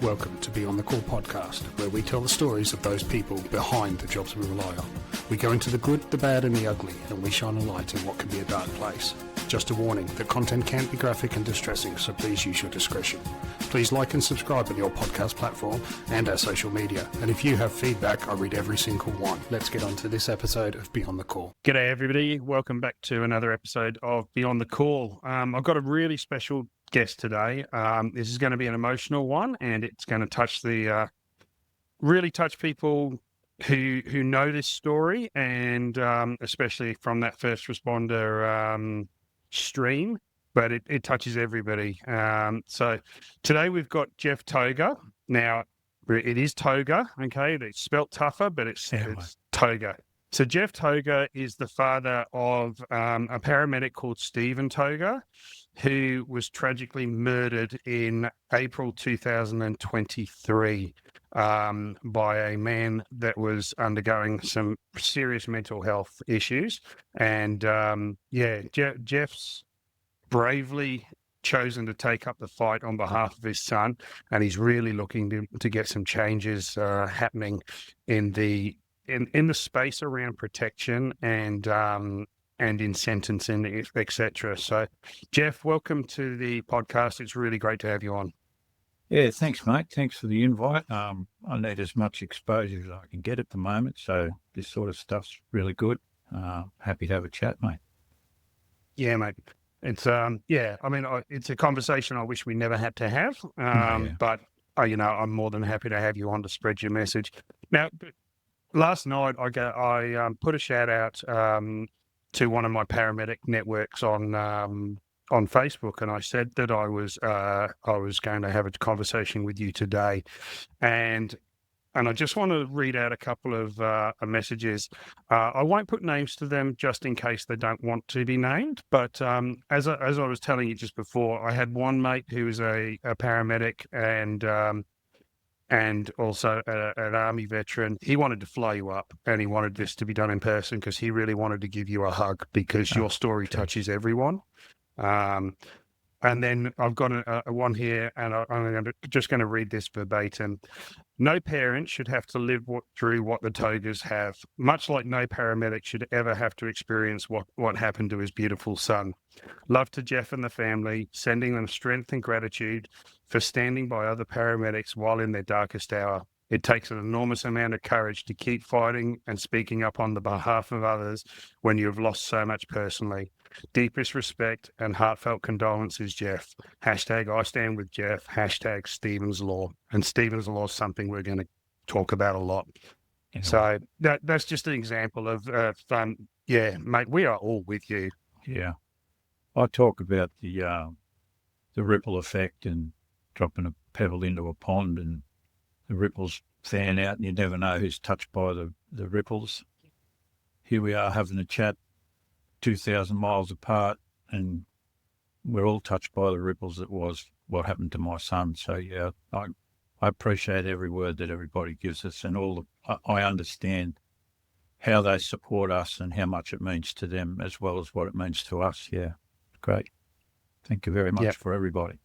Welcome to Beyond the Call podcast, where we tell the stories of those people behind the jobs we rely on. We go into the good, the bad and the ugly, and we shine a light in what can be a dark place. Just a warning, the content can be graphic and distressing, so please use your discretion. Please like and subscribe on your podcast platform and our social media. And if you have feedback, I read every single one. Let's get on to this episode of Beyond the Call. G'day everybody, welcome back to another episode of Beyond the Call. I've got a really special guest today. This is going to be an emotional one, and it's going to touch really touch people who know this story, and especially from that first responder stream, but it touches everybody. So today we've got Jeff Toga. Now, it is Toga, okay? It's spelt tougher, but it's Toga. So Jeff Toga is the father of a paramedic called Stephen Toga, who was tragically murdered in April 2023 by a man that was undergoing some serious mental health issues. And Jeff's bravely chosen to take up the fight on behalf of his son, and he's really looking to get some changes happening in the space around protection and in sentencing, etc. So, Jeff, welcome to the podcast. It's really great to have you on. Yeah, thanks, mate. Thanks for the invite. I need as much exposure as I can get at the moment, so this sort of stuff's really good. Happy to have a chat, mate. Yeah, mate. It's it's a conversation I wish we never had to have. But I'm more than happy to have you on to spread your message. Now, last night I put a shout out to one of my paramedic networks on Facebook, and I said that I was going to have a conversation with you today, and I just want to read out a couple of messages. I won't put names to them just in case they don't want to be named, but as I was telling you just before, I had one mate who was a paramedic and also an Army veteran. He wanted to fly you up, and he wanted this to be done in person because he really wanted to give you a hug because your story touches everyone. And then I've got a one here, and I'm just going to read this verbatim. No parent should have to live through what the Togas have, much like no paramedic should ever have to experience what happened to his beautiful son. Love to Jeff and the family, sending them strength and gratitude for standing by other paramedics while in their darkest hour. It takes an enormous amount of courage to keep fighting and speaking up on the behalf of others when you have lost so much personally. Deepest respect and heartfelt condolences, Jeff. Hashtag I stand with Jeff. Hashtag Stephen's Law. And Stephen's Law is something we're going to talk about a lot. Yeah. So that's just an example of mate, we are all with you. Yeah. I talk about the ripple effect and dropping a pebble into a pond and the ripples fan out and you never know who's touched by the ripples. Here we are having a chat 2,000 miles apart, and we're all touched by the ripples that was what happened to my son. So, yeah, I appreciate every word that everybody gives us, and I understand how they support us and how much it means to them as well as what it means to us. Yeah, great. Thank you very much for everybody.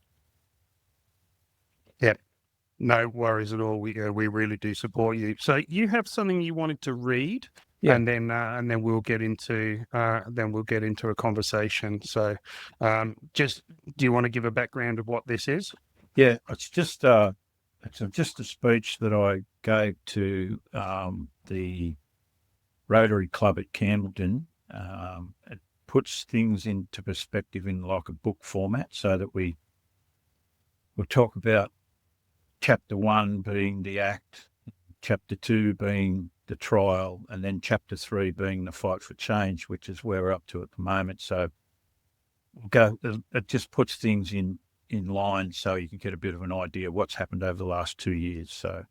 Yep. No worries at all. We really do support you. So you have something you wanted to read, and then we'll get into a conversation. So, do you want to give a background of what this is? Yeah, it's just a speech that I gave to the Rotary Club at Campbellton. It puts things into perspective in like a book format, so that we'll talk about Chapter 1 being the act, Chapter 2 being the trial, and then Chapter 3 being the fight for change, which is where we're up to at the moment. So it just puts things in line so you can get a bit of an idea of what's happened over the last 2 years. So,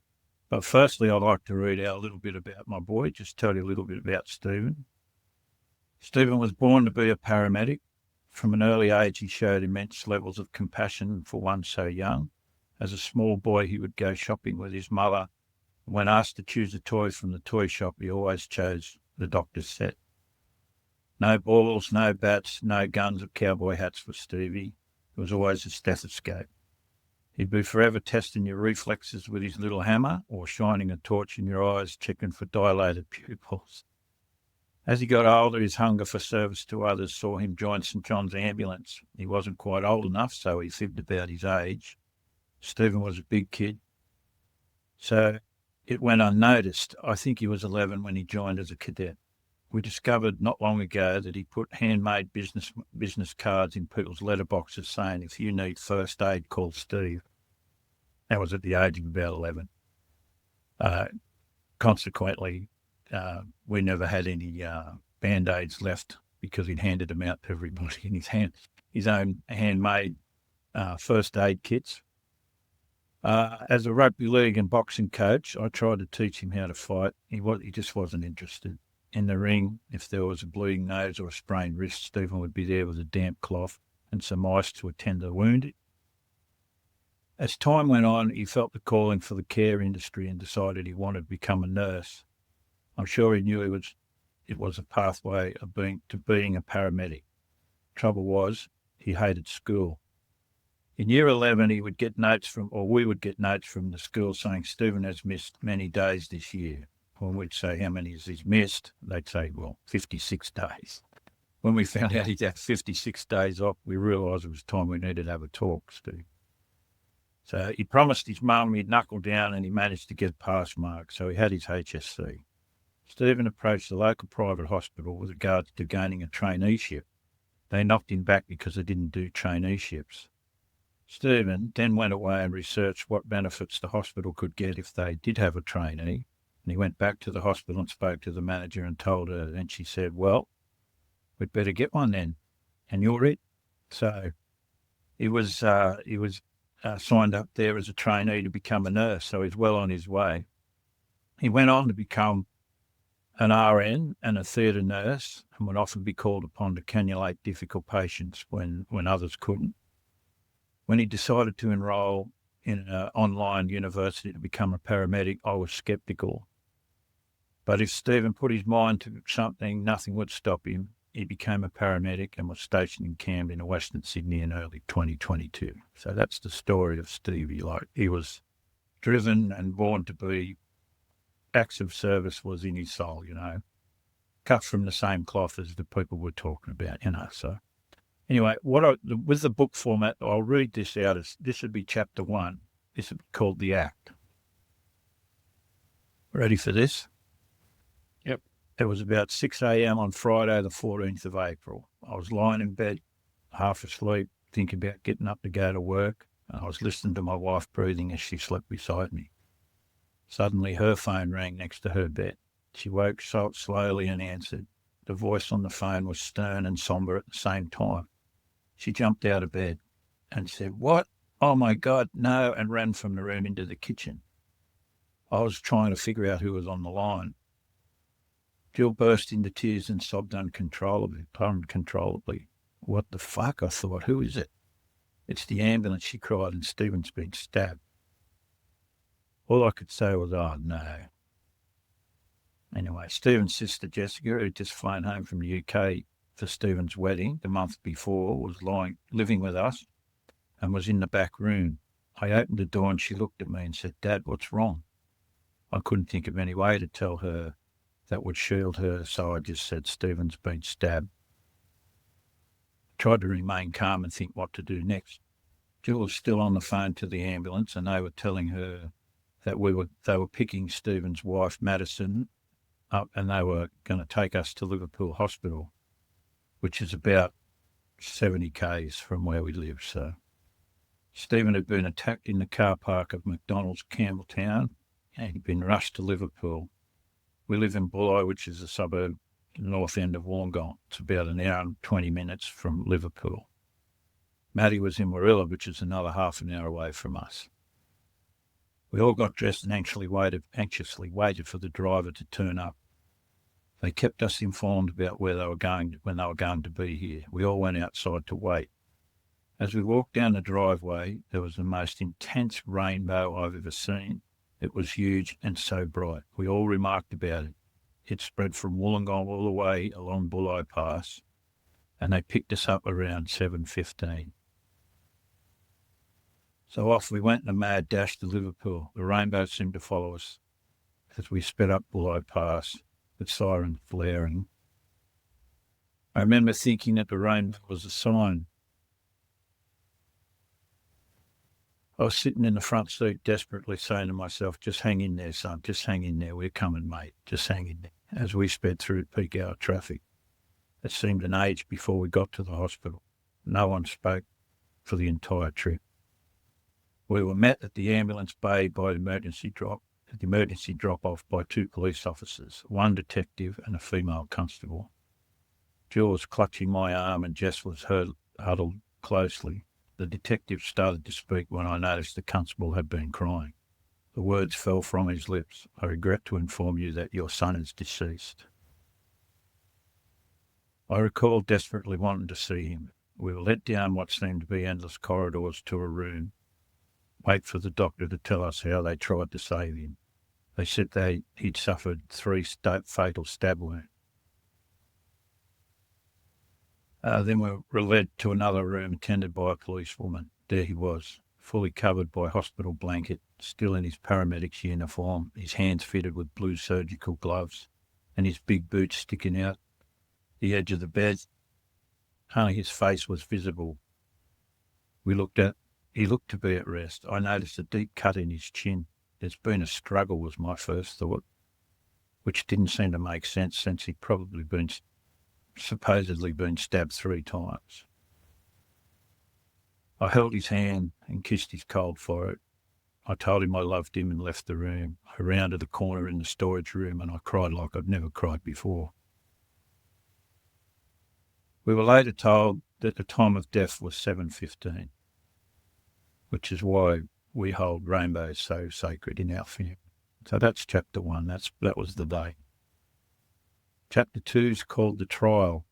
but firstly, I'd like to read out a little bit about my boy, just tell you a little bit about Stephen. Stephen was born to be a paramedic. From an early age, he showed immense levels of compassion for one so young. As a small boy, he would go shopping with his mother. When asked to choose a toy from the toy shop, he always chose the doctor's set. No balls, no bats, no guns or cowboy hats for Stevie. It was always a stethoscope. He'd be forever testing your reflexes with his little hammer or shining a torch in your eyes, checking for dilated pupils. As he got older, his hunger for service to others saw him join St John's ambulance. He wasn't quite old enough, so he fibbed about his age. Stephen was a big kid, so it went unnoticed. I think he was 11 when he joined as a cadet. We discovered not long ago that he put handmade business cards in people's letterboxes saying, if you need first aid, call Steve. That was at the age of about 11. Consequently, we never had any Band-Aids left because he'd handed them out to everybody in his own handmade first aid kits. As a rugby league and boxing coach, I tried to teach him how to fight. He just wasn't interested. In the ring, if there was a bleeding nose or a sprained wrist, Stephen would be there with a damp cloth and some ice to attend to the wounded. As time went on, he felt the calling for the care industry and decided he wanted to become a nurse. I'm sure he knew it was a pathway of being a paramedic. Trouble was, he hated school. In year 11, we would get notes from the school saying Stephen has missed many days this year. When we'd say, how many has he missed? They'd say, well, 56 days. When we found out he'd had 56 days off, we realised it was time we needed to have a talk, Steve. So he promised his mum he'd knuckle down, and he managed to get a pass mark, so he had his HSC. Stephen approached the local private hospital with regards to gaining a traineeship. They knocked him back because they didn't do traineeships. Stephen then went away and researched what benefits the hospital could get if they did have a trainee, and he went back to the hospital and spoke to the manager and told her, and she said, well, we'd better get one then, and you're it. So he was signed up there as a trainee to become a nurse, so he's well on his way. He went on to become an RN and a theatre nurse, and would often be called upon to cannulate difficult patients when others couldn't. When he decided to enrol in an online university to become a paramedic, I was sceptical. But if Stephen put his mind to something, nothing would stop him. He became a paramedic and was stationed in Camden in Western Sydney in early 2022. So that's the story of Stevie. He was driven and born to be. Acts of service was in his soul, cut from the same cloth as the people we're talking about, So anyway, with the book format, I'll read this out. This would be chapter 1. This would be called The Act. Ready for this? Yep. It was about 6 a.m. on Friday, the 14th of April. I was lying in bed, half asleep, thinking about getting up to go to work, and I was listening to my wife breathing as she slept beside me. Suddenly, her phone rang next to her bed. She woke slowly and answered. The voice on the phone was stern and sombre at the same time. She jumped out of bed and said, "What? Oh, my God, no," and ran from the room into the kitchen. I was trying to figure out who was on the line. Jill burst into tears and sobbed uncontrollably. What the fuck? I thought, who is it? It's the ambulance, she cried, and Stephen's been stabbed. All I could say was, oh, no. Anyway, Stephen's sister, Jessica, who'd just flown home from the UK for Stephen's wedding the month before, was living with us and was in the back room. I opened the door and she looked at me and said, "Dad, what's wrong?" I couldn't think of any way to tell her that would shield her, so I just said, "Stephen's been stabbed." I tried to remain calm and think what to do next. Jill was still on the phone to the ambulance, and they were telling her that they were picking Stephen's wife, Madison, up, and they were going to take us to Liverpool Hospital, which is about 70 k's from where we live. So Stephen had been attacked in the car park of McDonald's, Campbelltown, and he'd been rushed to Liverpool. We live in Bulli, which is a suburb in the north end of Wollongong. It's about an hour and 20 minutes from Liverpool. Maddie was in Warilla, which is another half an hour away from us. We all got dressed and anxiously waited for the driver to turn up. They kept us informed about when they were going to be here. We all went outside to wait. As we walked down the driveway, there was the most intense rainbow I've ever seen. It was huge and so bright. We all remarked about it. It spread from Wollongong all the way along Bulli Pass, and they picked us up around 7:15. So off we went in a mad dash to Liverpool. The rainbow seemed to follow us as we sped up Bullow Pass, with sirens flaring. I remember thinking that the rainbow was a sign. I was sitting in the front seat desperately saying to myself, just hang in there, son, just hang in there, we're coming, mate, just hang in there, as we sped through peak hour traffic. It seemed an age before we got to the hospital. No one spoke for the entire trip. We were met at the ambulance bay by the emergency drop-off by 2 police officers, 1 detective and a female constable. Jill was clutching my arm and Jess was huddled closely. The detective started to speak when I noticed the constable had been crying. The words fell from his lips. I regret to inform you that your son is deceased. I recall desperately wanting to see him. We were led down what seemed to be endless corridors to a room. Wait for the doctor to tell us how they tried to save him. They said he'd suffered 3 fatal stab wounds. Then we were led to another room attended by a policewoman. There he was, fully covered by a hospital blanket, still in his paramedic's uniform, his hands fitted with blue surgical gloves, and his big boots sticking out the edge of the bed. Only his face was visible. He looked to be at rest. I noticed a deep cut in his chin. There's been a struggle, was my first thought, which didn't seem to make sense since he'd probably supposedly been stabbed 3 times. I held his hand and kissed his cold forehead. I told him I loved him and left the room. I rounded the corner in the storage room and I cried like I'd never cried before. We were later told that the time of death was 7:15, which is why we hold rainbows so sacred in our family. So that's chapter 1. That was the day. Chapter 2 is called The Trial.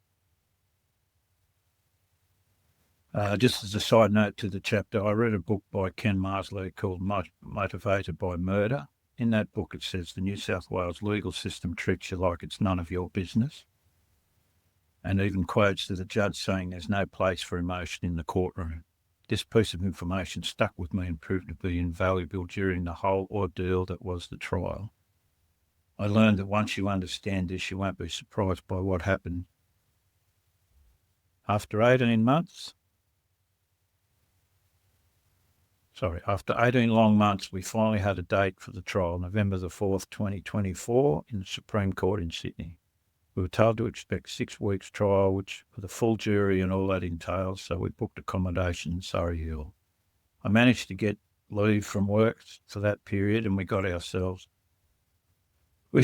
Just as a side note to the chapter, I read a book by Ken Marslow called Motivated by Murder. In that book it says the New South Wales legal system treats you like it's none of your business, and even quotes to the judge saying there's no place for emotion in the courtroom. This piece of information stuck with me and proved to be invaluable during the whole ordeal that was the trial. I learned that once you understand this, you won't be surprised by what happened. After 18 long months, we finally had a date for the trial, November the 4th, 2024, in the Supreme Court in Sydney. We were told to expect 6 weeks trial, which with a full jury and all that entails, so we booked accommodation in Surrey Hill. I managed to get leave from work for that period and we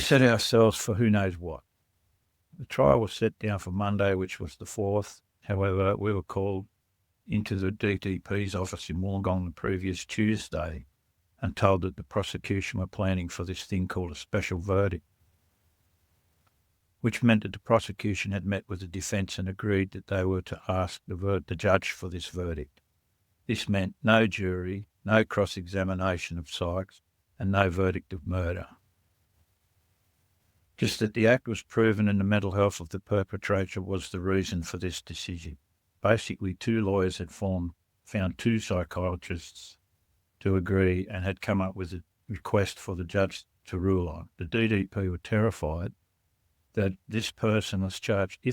set ourselves for who knows what. The trial was set down for Monday, which was the 4th. However, we were called into the DDP's office in Wollongong the previous Tuesday and told that the prosecution were planning for this thing called a special verdict, which meant that the prosecution had met with the defence and agreed that they were to ask the judge for this verdict. This meant no jury, no cross-examination of Sykes, and no verdict of murder. Just that the act was proven and the mental health of the perpetrator was the reason for this decision. Basically, 2 lawyers had found 2 psychiatrists to agree and had come up with a request for the judge to rule on. The DDP were terrified that if this person was charged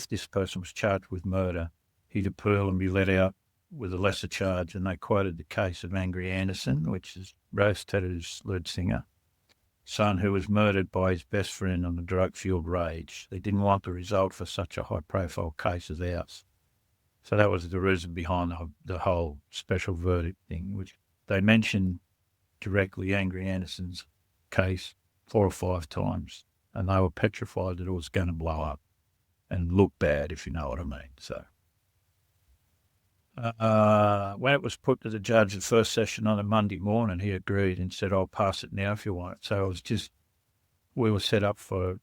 with murder, he'd appeal and be let out with a lesser charge. And they quoted the case of Angry Anderson, which is Rose Tedder's lead singer, son who was murdered by his best friend on a drug-fueled rage. They didn't want the result for such a high-profile case as ours. So that was the reason behind the whole special verdict thing, which they mentioned directly Angry Anderson's case 4 or 5 times, and they were petrified that it was going to blow up and look bad, if you know what I mean. So when it was put to the judge, the first session on a Monday morning, he agreed and said, I'll pass it now if you want it. So it was we were set up for a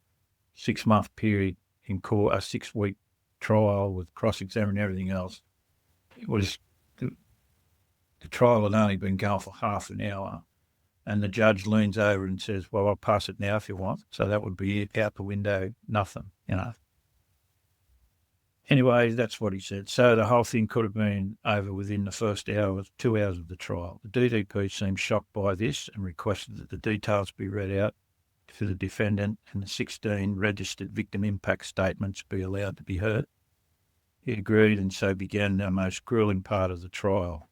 6-month period in court, a 6-week trial with cross-exam and everything else. It was the trial had only been going for half an hour, and the judge leans over and says, well, I'll pass it now if you want. So that would be out the window, nothing, Anyway, that's what he said. So the whole thing could have been over within the first 2 hours of the trial. The DDP seemed shocked by this and requested that the details be read out for the defendant and the 16 registered victim impact statements be allowed to be heard. He agreed, and so began the most gruelling part of the trial.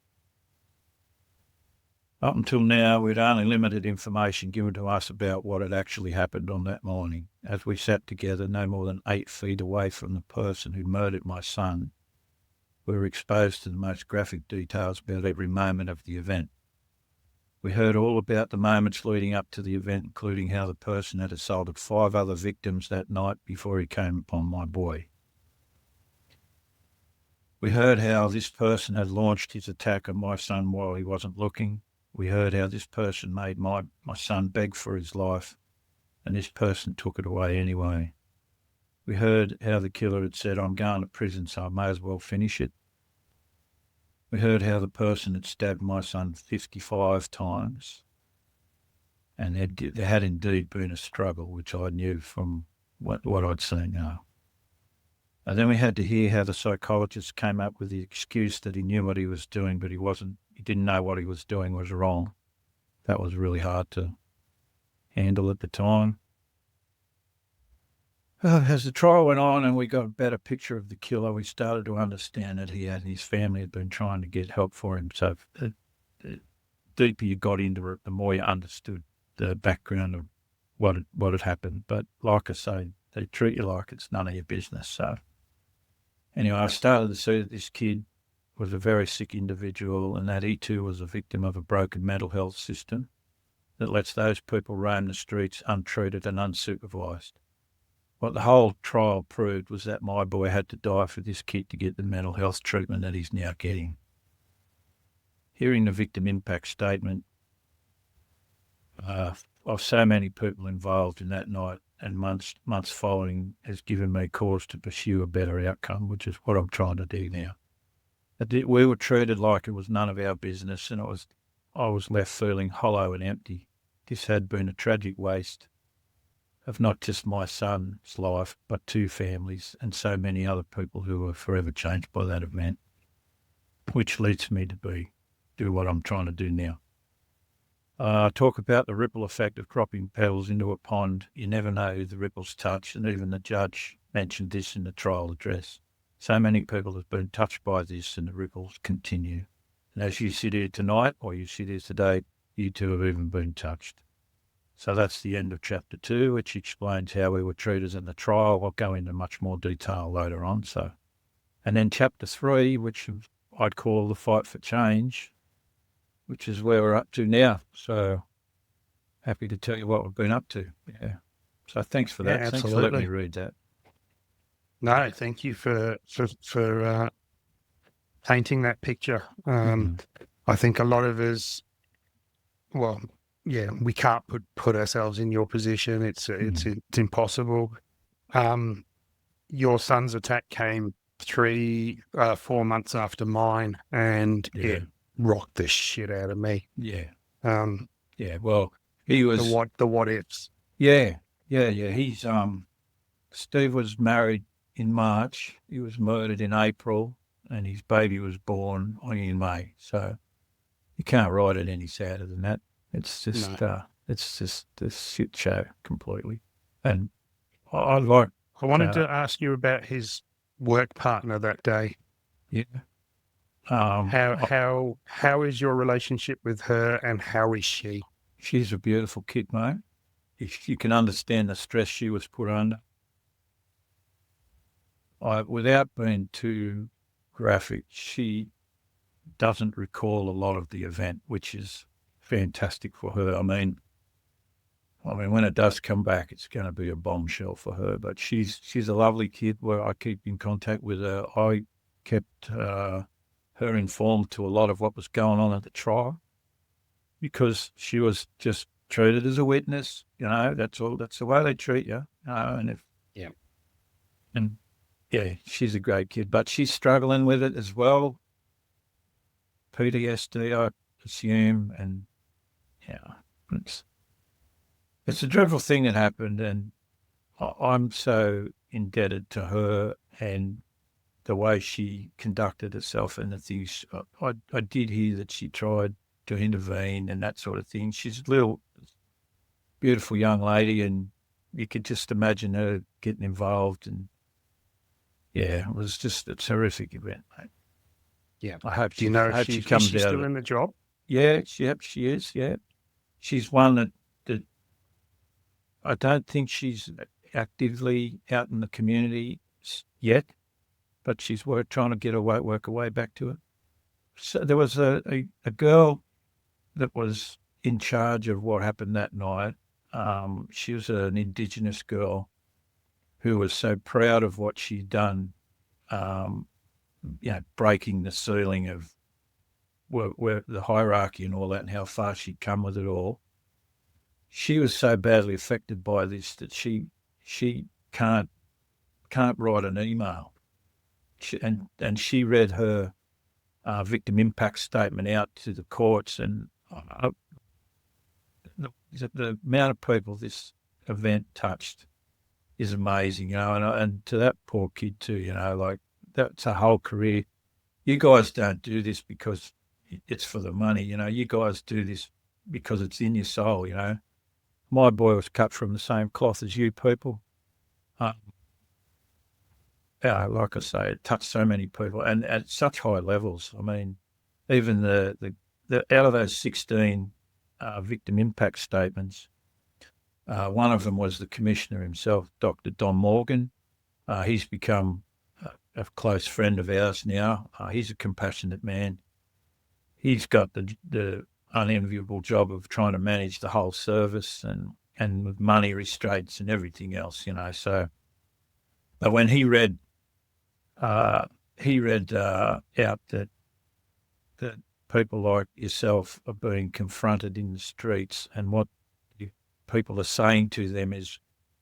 Up until now, we'd only limited information given to us about what had actually happened on that morning. As we sat together no more than 8 feet away from the person who murdered my son, we were exposed to the most graphic details about every moment of the event. We heard all about the moments leading up to the event, including how the person had assaulted 5 other victims that night before he came upon my boy. We heard how this person had launched his attack on my son while he wasn't looking. We heard how this person made my son beg for his life, and this person took it away anyway. We heard how the killer had said, "I'm going to prison, so I may as well finish it." We heard how the person had stabbed my son 55 times, and there had indeed been a struggle, which I knew from what I'd seen now. And then we had to hear how the psychologist came up with the excuse that he knew what he was doing, but he didn't know what he was doing was wrong. That was really hard to handle at the time. As the trial went on and we got a better picture of the killer, we started to understand that he and his family had been trying to get help for him. So the deeper you got into it, the more you understood the background of what had happened. But like I say, they treat you like it's none of your business. So anyway, I started to see that this kid was a very sick individual and that he too was a victim of a broken mental health system that lets those people roam the streets untreated and unsupervised. What the whole trial proved was that my boy had to die for this kid to get the mental health treatment that he's now getting. Hearing the victim impact statement of so many people involved in that night and months following has given me cause to pursue a better outcome, which is what I'm trying to do now. We were treated like it was none of our business, and I was left feeling hollow and empty. This had been a tragic waste of not just my son's life, but 2 families and so many other people who were forever changed by that event, which leads me to do what I'm trying to do now. Talk about the ripple effect of dropping pebbles into a pond. You never know who the ripples touch, and even the judge mentioned this in the trial address. So many people have been touched by this, and the ripples continue. And as you sit here tonight, or you sit here today, you too have even been touched. So that's the end of chapter 2, which explains how we were treated in the trial. I'll go into much more detail later on. And then chapter 3, which I'd call the fight for change, which is where we're up to now. So happy to tell you what we've been up to. Yeah. So thanks for that. Yeah, thanks for letting me read that. No, thank you for painting that picture. I think a lot of us, well, yeah, we can't put ourselves in your position. It's impossible. Your son's attack came 4 months after mine, and it rocked the shit out of me. Yeah. Um, Yeah. Well, he was the what ifs. Yeah. He's Steve was married in March. He was murdered in April, and his baby was born in May. So you can't write it any sadder than that. It's just it's just a shit show completely. And I wanted to ask you about his work partner that day. Yeah. How is your relationship with her, and how is she? She's a beautiful kid, mate. If you can understand the stress she was put under. Without being too graphic, she doesn't recall a lot of the event, which is fantastic for her. I mean, when it does come back, it's going to be a bombshell for her. But she's a lovely kid. Where I keep in contact with her. I kept her informed to a lot of what was going on at the trial, because she was just treated as a witness. That's all. That's the way they treat you. She's a great kid, but she's struggling with it as well. PTSD, I assume, and it's a dreadful thing that happened, and I'm so indebted to her and the way she conducted herself and the things. I did hear that she tried to intervene and that sort of thing. She's a little beautiful young lady, and you could just imagine her getting involved. And yeah, it was just a terrific event, mate. Yeah. I hope Do you know I if hope she is comes she out of still it. in the job? Yeah, she is. Yeah, she's one that I don't think she's actively out in the community yet, but she's trying to work her way back to it. So there was a girl that was in charge of what happened that night. She was an Indigenous girl who was so proud of what she'd done, breaking the ceiling of where the hierarchy and all that, and how far she'd come with it all. She was so badly affected by this that she can't write an email, and she read her victim impact statement out to the courts, and the amount of people this event touched is amazing, and to that poor kid too, like that's a whole career. You guys don't do this because it's for the money, you guys do this because it's in your soul, My boy was cut from the same cloth as you people. Like I say, it touched so many people and at such high levels. I mean, even the out of those 16 victim impact statements, one of them was the commissioner himself, Dr. Don Morgan. He's become a close friend of ours now. He's a compassionate man. He's got the unenviable job of trying to manage the whole service and with money restraints and everything else, So, but when he read out that people like yourself are being confronted in the streets, and what people are saying to them is,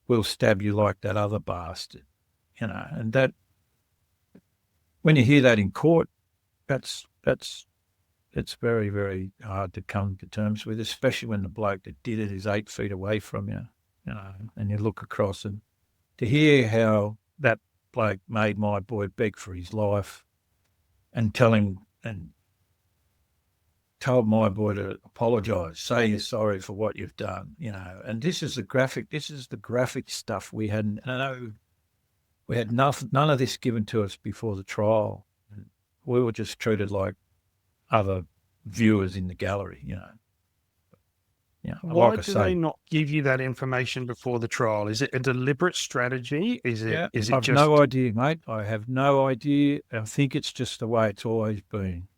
"We'll stab you like that other bastard," and that when you hear that in court, it's very, very hard to come to terms with, especially when the bloke that did it is 8 feet away from you, and you look across, and to hear how that bloke made my boy beg for his life and told my boy to apologise, say you're sorry for what you've done, and this is the graphic stuff we hadn't, I know we had none of this given to us before the trial. We were just treated like other viewers in the gallery, Why like I do say, they not give you that information before the trial? Is it a deliberate strategy? Is it I've just no idea, mate. I have no idea. I think it's just the way it's always been.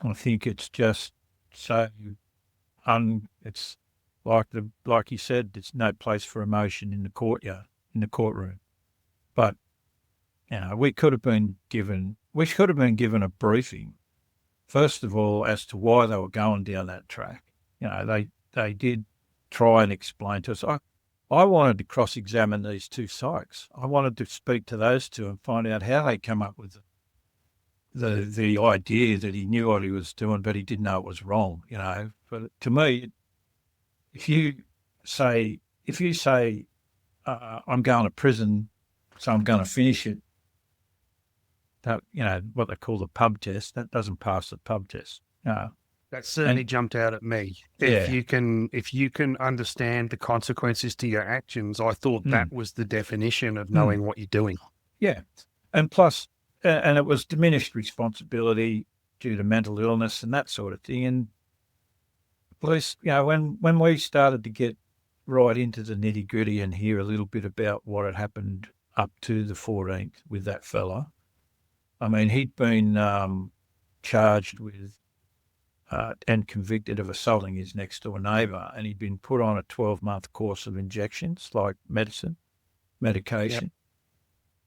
I think it's just so it's like you said, there's no place for emotion in the courtroom. But we should have been given a briefing, first of all, as to why they were going down that track. They did try and explain to us. I wanted to cross-examine these two psychs. I wanted to speak to those two and find out how they come up with the idea that he knew what he was doing, but he didn't know it was wrong. But to me, if you say I'm going to prison, so I'm going to finish it, that what they call the pub test, that doesn't pass the pub test. That certainly jumped out at me. Yeah. If you can understand the consequences to your actions, I thought that was the definition of knowing what you're doing. Yeah, and plus, and it was diminished responsibility due to mental illness and that sort of thing. And police, when we started to get right into the nitty gritty and hear a little bit about what had happened up to the 14th with that fella, I mean, he'd been charged with and convicted of assaulting his next door neighbour, and he'd been put on a 12-month course of injections like medication.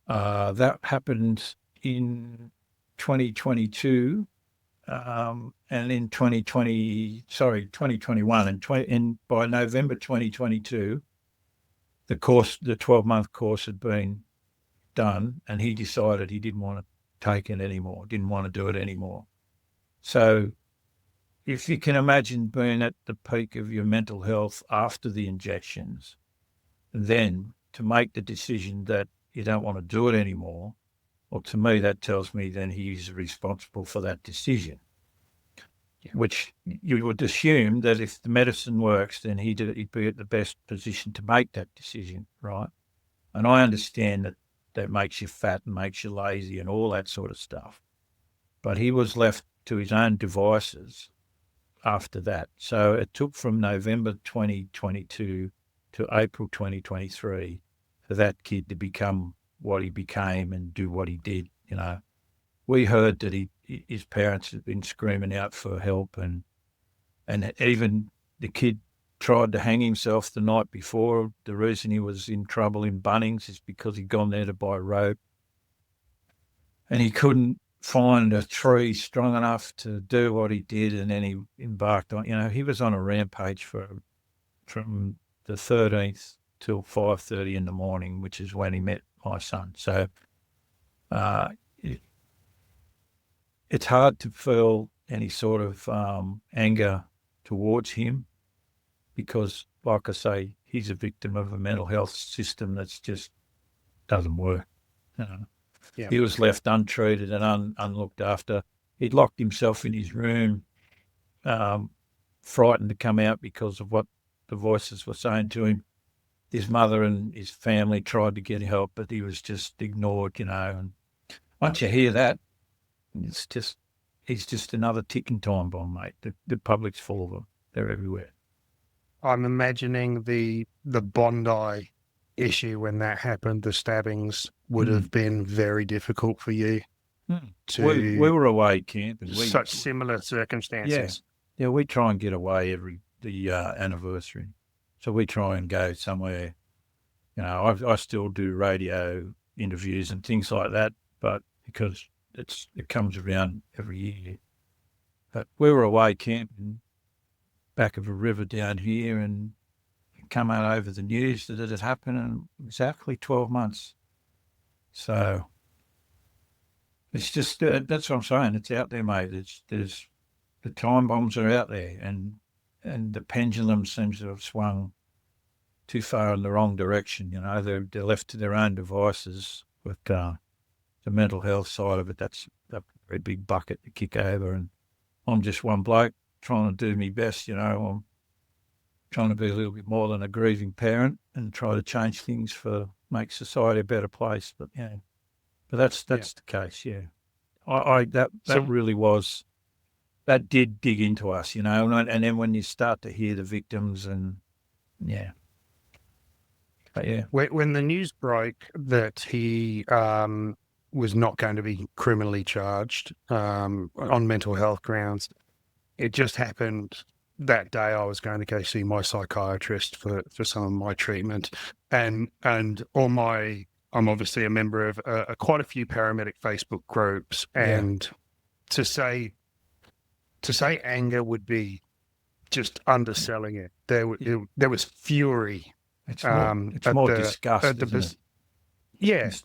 Yep. That happened in 2022, and in 2021, and by November 2022, the 12-month course had been done, and he decided he didn't want to take it anymore, didn't want to do it anymore. So if you can imagine being at the peak of your mental health after the injections, then to make the decision that you don't want to do it anymore, Well, to me, that tells me then he's responsible for that decision, which you would assume that if the medicine works, then he'd be at the best position to make that decision, right? And I understand that makes you fat and makes you lazy and all that sort of stuff. But he was left to his own devices after that. So it took from November 2022 to April 2023 for that kid to become what he became and do what he did. We heard that his parents had been screaming out for help, and even the kid tried to hang himself the night before. The reason he was in trouble in Bunnings is because he'd gone there to buy rope, and he couldn't find a tree strong enough to do what he did, and then he embarked on. He was on a rampage from the 13th till 5:30 in the morning, which is when he met my son. So it's hard to feel any sort of anger towards him because, like I say, he's a victim of a mental health system that's just doesn't work. Yeah. He was left untreated and unlooked after. He'd locked himself in his room, frightened to come out because of what the voices were saying to him. His mother and his family tried to get help, but he was just ignored, And once you hear that, he's just another ticking time bomb, mate. The public's full of them. They're everywhere. I'm imagining the Bondi issue when that happened, the stabbings would have been very difficult for you. We were away camping. Such similar circumstances. Yeah, we try and get away the anniversary. So we try and go somewhere. I still do radio interviews and things like that, but because it comes around every year. But we were away camping back of a river down here, and it come out over the news that it had happened in exactly 12 months. So it's just that's what I'm saying. It's out there, mate. There's the time bombs are out there, and the pendulum seems to have swung too far in the wrong direction. They're left to their own devices with the mental health side of it. That's a very big bucket to kick over, and I'm just one bloke trying to do my best. I'm trying to be a little bit more than a grieving parent and try to change things make society a better place. But that's the case. Yeah, that really was. That did dig into us, and then when you start to hear the victims but yeah. When the news broke that he was not going to be criminally charged on mental health grounds, it just happened that day I was going to go see my psychiatrist for some of my treatment, and I'm obviously a member of quite a few paramedic Facebook groups, and to say anger would be just underselling it. There was fury. It's more disgust, isn't it? Disgust.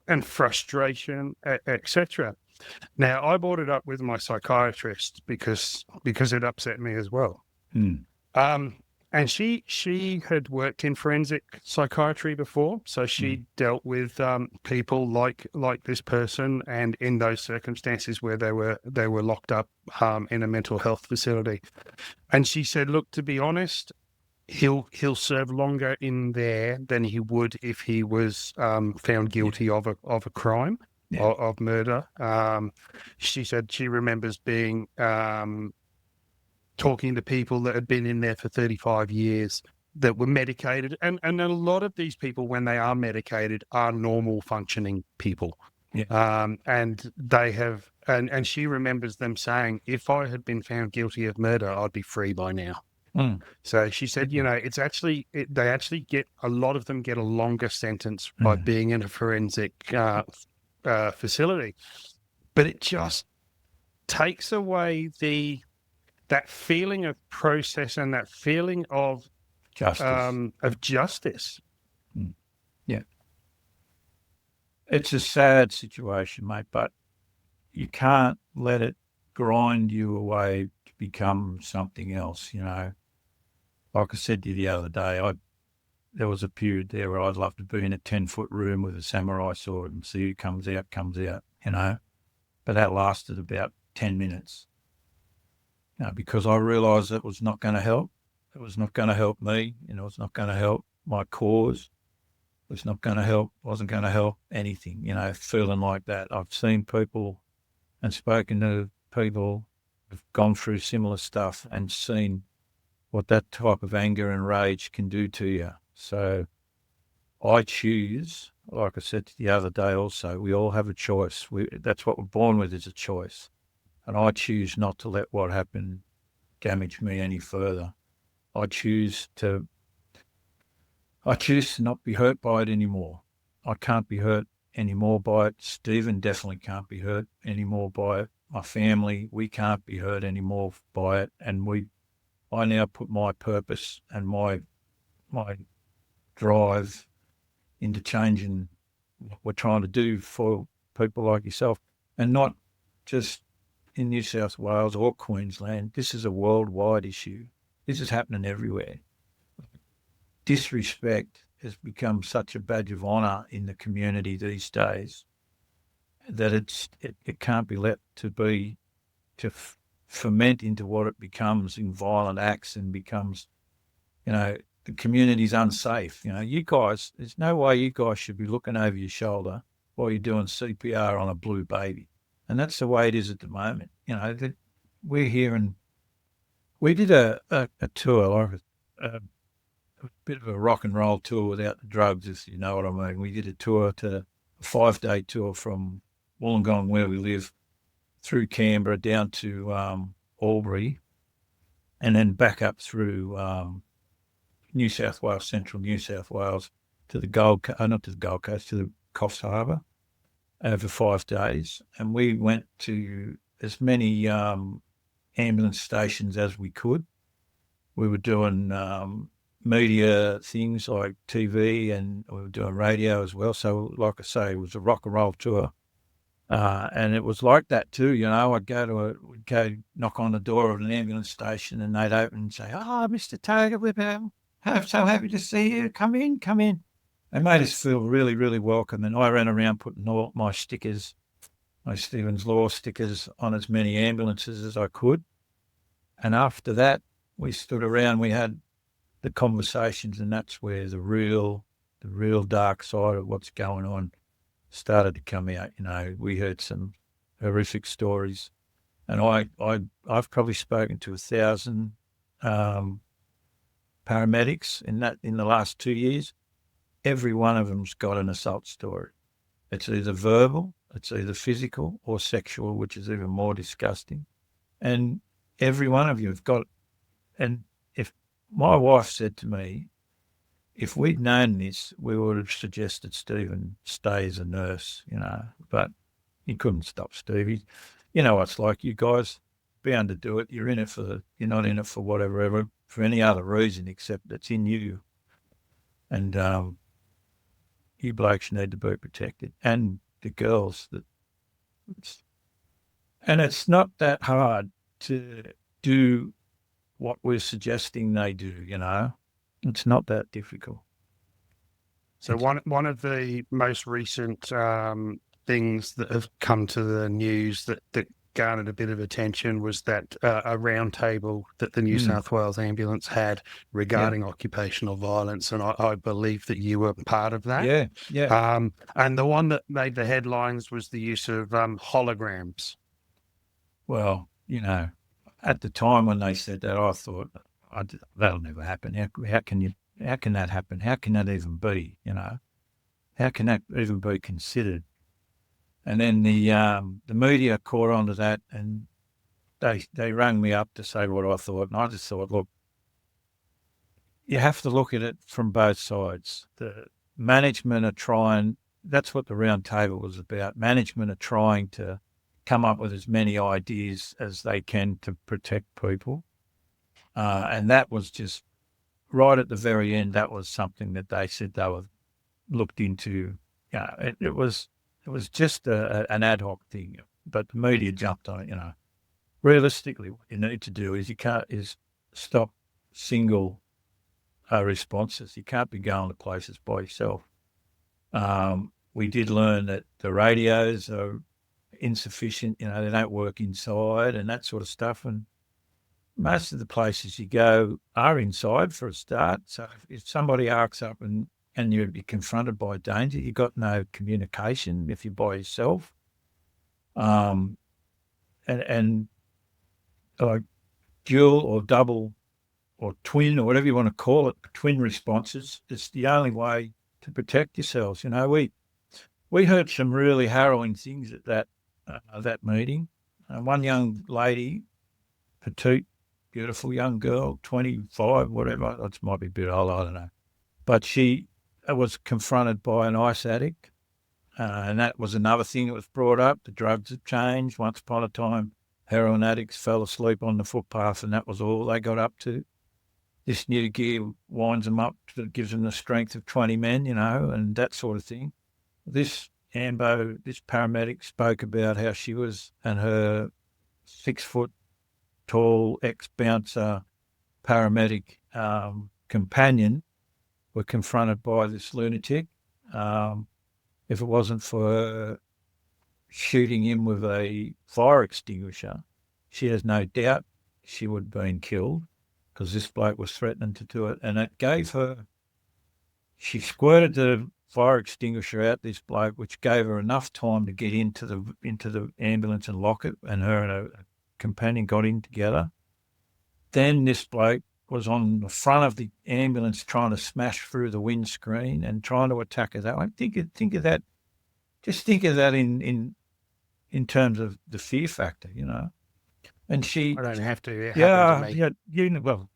And frustration, etc. Now, I brought it up with my psychiatrist because it upset me as well. And she had worked in forensic psychiatry before, so she dealt with people like this person, and in those circumstances where they were locked up in a mental health facility. And she said, "Look, to be honest, he'll serve longer in there than he would if he was found guilty of a crime, of murder." She said she remembers being talking to people that had been in there for 35 years that were medicated. And a lot of these people, when they are medicated, are normal functioning people. And they have, and she remembers them saying, if I had been found guilty of murder, I'd be free by now. So she said, it's actually, they actually get, a lot of them get a longer sentence by being in a forensic facility. But it just takes away that feeling of process and that feeling of justice. Yeah. It's a sad situation, mate, but you can't let it grind you away to become something else, Like I said to you the other day, there was a period there where I'd love to be in a 10-foot room with a samurai sword and see who comes out, you know. But that lasted about 10 minutes, because I realised it was not going to help. It was not going to help me, it was not going to help my cause. It was not going to help, wasn't going to help anything, feeling like that. I've seen people and spoken to people who've gone through similar stuff and seen what that type of anger and rage can do to you. So I choose, like I said the other day also, we all have a choice. That's what we're born with, is a choice. And I choose not to let what happened damage me any further. I choose to not be hurt by it anymore. I can't be hurt anymore by it. Stephen definitely can't be hurt anymore by it. My family, we can't be hurt anymore by it. And I now put my purpose and my drive into changing what we're trying to do for people like yourself, and not just in New South Wales or Queensland. This is a worldwide issue. This is happening everywhere. Disrespect has become such a badge of honour in the community these days that it can't be let to ferment into what it becomes in violent acts, and becomes, the community's unsafe. You guys, there's no way you guys should be looking over your shoulder while you're doing CPR on a blue baby. And that's the way it is at the moment. That we're here, and we did a tour, like a bit of a rock and roll tour without the drugs, if you know what I mean. We did a 5-day tour from Wollongong, where we live, through Canberra down to Albury, and then back up through New South Wales, central New South Wales, to the not to the Gold Coast, to the Coffs Harbour, over 5 days. And we went to as many ambulance stations as we could. We were doing media things like TV, and we were doing radio as well. So, like I say, it was a rock and roll tour. And it was like that too, we'd go knock on the door of an ambulance station, and they'd open and say, "Oh, Mr. Tager, we're so happy to see you. Come in. They made us feel really, really welcome. And I ran around putting all my stickers, my Stephen's Law stickers, on as many ambulances as I could. And after that, we stood around, we had the conversations, and that's where the real dark side of what's going on started to come out. We heard some horrific stories, and I've probably spoken to 1,000 paramedics in the last 2 years. Every one of them's got an assault story. It's either verbal, it's either physical, or sexual, which is even more disgusting. And every one of you have got. And if my wife said to me, if we'd known this, we would have suggested Stephen stay as a nurse, but he couldn't stop Steve. It's like, you guys bound to do it. You're not in it for whatever, for any other reason except it's in you. And you blokes need to be protected, and the girls. And it's not that hard to do what we're suggesting they do, It's not that difficult. So one of the most recent things that have come to the news that garnered a bit of attention was that a roundtable that the New South Wales Ambulance had regarding occupational violence, and I believe that you were part of that. Yeah. And the one that made the headlines was the use of holograms. Well, at the time when they said that, I thought, that'll never happen. How can that happen? How can that even be? How can that even be considered? And then the media caught on to that, and they rang me up to say what I thought, and I just thought, look, you have to look at it from both sides. The management are trying. That's what the round table was about. Management are trying to come up with as many ideas as they can to protect people. And that was just right at the very end. That was something that they said they were looked into. It was just an ad hoc thing, but the media jumped on it. Realistically, what you need to do is stop single responses. You can't be going to places by yourself. We did learn that the radios are insufficient, they don't work inside and that sort of stuff. And most of the places you go are inside for a start. So if somebody arcs up and you're confronted by danger, you've got no communication if you're by yourself. And like dual or double or twin or whatever you want to call it, twin responses, it's the only way to protect yourselves. We heard some really harrowing things at that meeting. One young lady, petite, beautiful young girl, 25, whatever, that might be a bit old, I don't know. But she was confronted by an ice addict, and that was another thing that was brought up. The drugs have changed. Once upon a time, heroin addicts fell asleep on the footpath, and that was all they got up to. This new gear winds them up, that gives them the strength of 20 men, and that sort of thing. This paramedic spoke about how she was and her 6-foot tall ex-bouncer paramedic companion were confronted by this lunatic. If it wasn't for her shooting him with a fire extinguisher, she has no doubt she would have been killed, because this bloke was threatening to do it. And it gave her, she squirted the fire extinguisher out this bloke, which gave her enough time to get into the ambulance and lock it, and her and a companion got in together. Then this bloke was on the front of the ambulance trying to smash through the windscreen and trying to attack her that way. Think of that. Just think of that in terms of the fear factor, And she, I don't have to. It happened to me. well,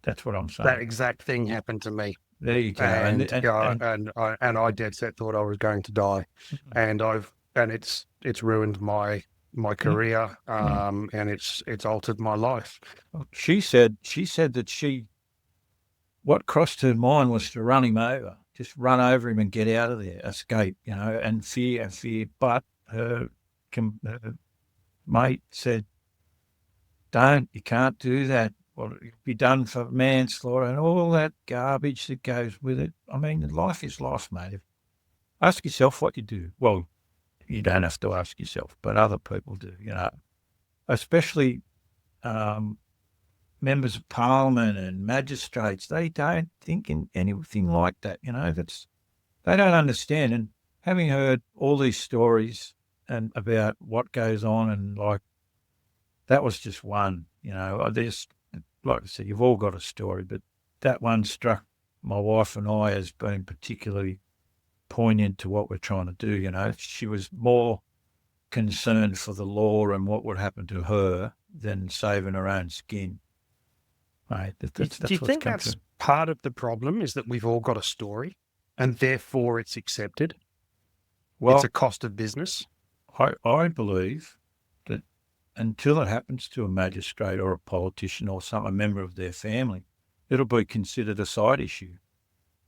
that's what I'm saying. That exact thing happened to me. There you go. And I dead set thought I was going to die, and it's ruined my career, and it's altered my life. She said that what crossed her mind was to run him over, just run over him and get out of there, escape, and fear. But her mate said, you can't do that. Well, it'll be done for manslaughter and all that garbage that goes with it. I mean, life is life, mate. Ask yourself what you do. Well, you don't have to ask yourself, but other people do, especially members of parliament and magistrates. They don't think in anything like that, they don't understand. And having heard all these stories and about what goes on, and that was just one, there's, like I said, you've all got a story, but that one struck my wife and I as being particularly poignant to what we're trying to do. She was more concerned for the law and what would happen to her than saving her own skin. Right? Do you think that's part of the problem, is that we've all got a story and therefore it's accepted? Well, it's a cost of business. I believe that until it happens to a magistrate or a politician or a member of their family, it'll be considered a side issue.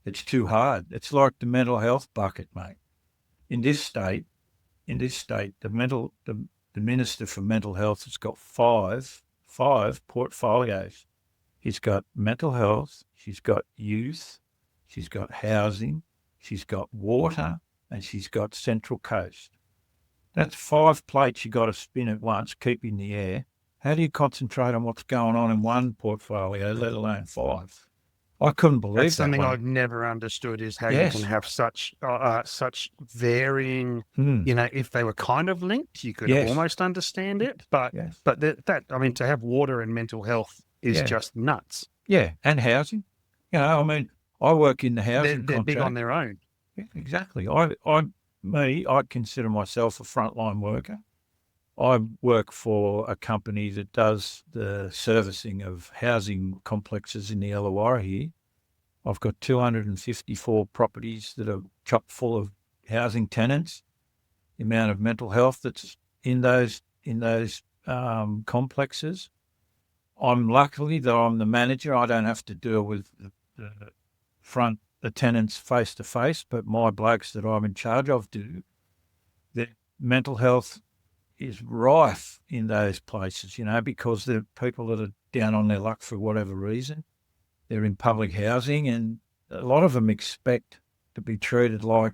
It's too hard. It's like the mental health bucket, mate. In this state, the Minister for Mental Health has got five portfolios. He's got mental health, she's got youth, she's got housing, she's got water, and she's got Central Coast. That's 5 plates you got to spin at once, keep in the air. How do you concentrate on what's going on in one portfolio, let alone 5? I couldn't believe That's something that one. I've never understood, is how you can have such varying. If they were kind of linked, you could almost understand it. But that I mean, to have water and mental health is just nuts. Yeah, and housing. I mean, I work in the housing. They're big on their own. Yeah, exactly. I'd consider myself a frontline worker. I work for a company that does the servicing of housing complexes in the Illawarra here. I've got 254 properties that are chock full of housing tenants. The amount of mental health that's in those complexes. I'm lucky that I'm the manager. I don't have to deal with the tenants face to face, but my blokes that I'm in charge of do. Their mental health is rife in those places, because they're people that are down on their luck for whatever reason. they're in public housing, and a lot of them expect to be treated like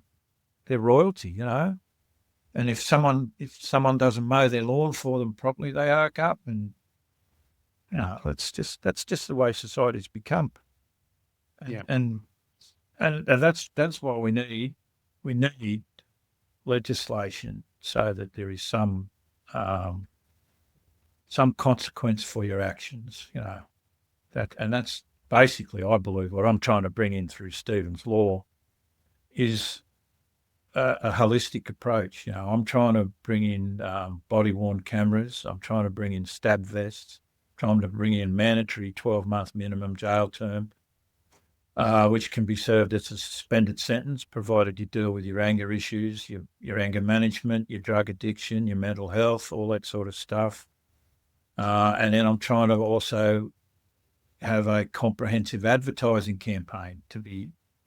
they're royalty, And if someone doesn't mow their lawn for them properly, they arc up, and that's just the way society's become. Yeah. And that's why we need legislation so that there is some consequence for your actions. That's basically, I believe, what I'm trying to bring in through Stephen's Law is a holistic approach. I'm trying to bring in body-worn cameras. I'm trying to bring in stab vests. Trying to bring in mandatory 12-month minimum jail term, which can be served as a suspended sentence, provided you deal with your anger issues, your anger management, your drug addiction, your mental health, all that sort of stuff. And then I'm trying to also have a comprehensive advertising campaign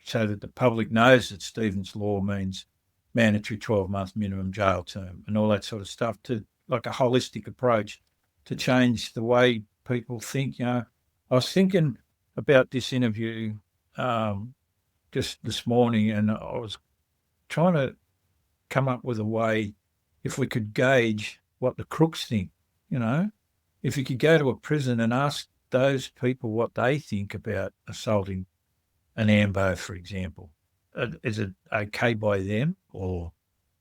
so that the public knows that Stephen's Law means mandatory 12-month minimum jail term and all that sort of stuff, to like a holistic approach to change the way people think. I was thinking about this interview just this morning, and I was trying to come up with a way, if we could gauge what the crooks think, if you could go to a prison and ask those people what they think about assaulting an AMBO, for example. Is it okay by them, or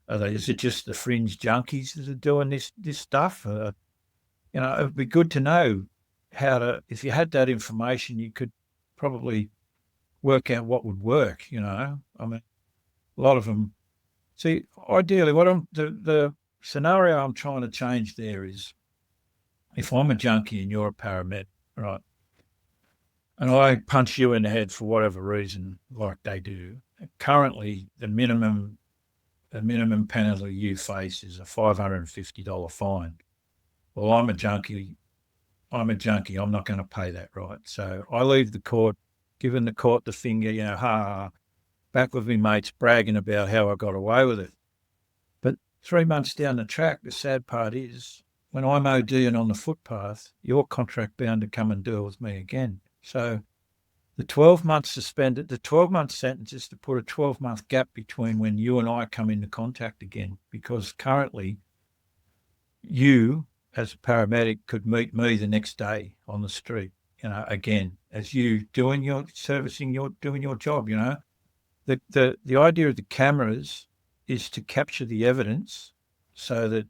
is it just the fringe junkies that are doing this stuff? It would be good to know if you had that information, you could probably work out what would work, I mean, a lot of them. See, ideally, the scenario I'm trying to change there is, if I'm a junkie and you're a paramedic, right, and I punch you in the head for whatever reason, like they do, currently the minimum penalty you face is a $550 fine. Well, I'm a junkie. I'm not going to pay that, right? So I leave the court, giving the court the finger, back with me mates bragging about how I got away with it. But 3 months down the track, the sad part is, when I'm ODing on the footpath, you're contract bound to come and deal with me again. So the 12-month sentence is to put a 12-month gap between when you and I come into contact again, because currently you, as a paramedic, could meet me the next day on the street, again, as you doing your job, The idea of the cameras is to capture the evidence so that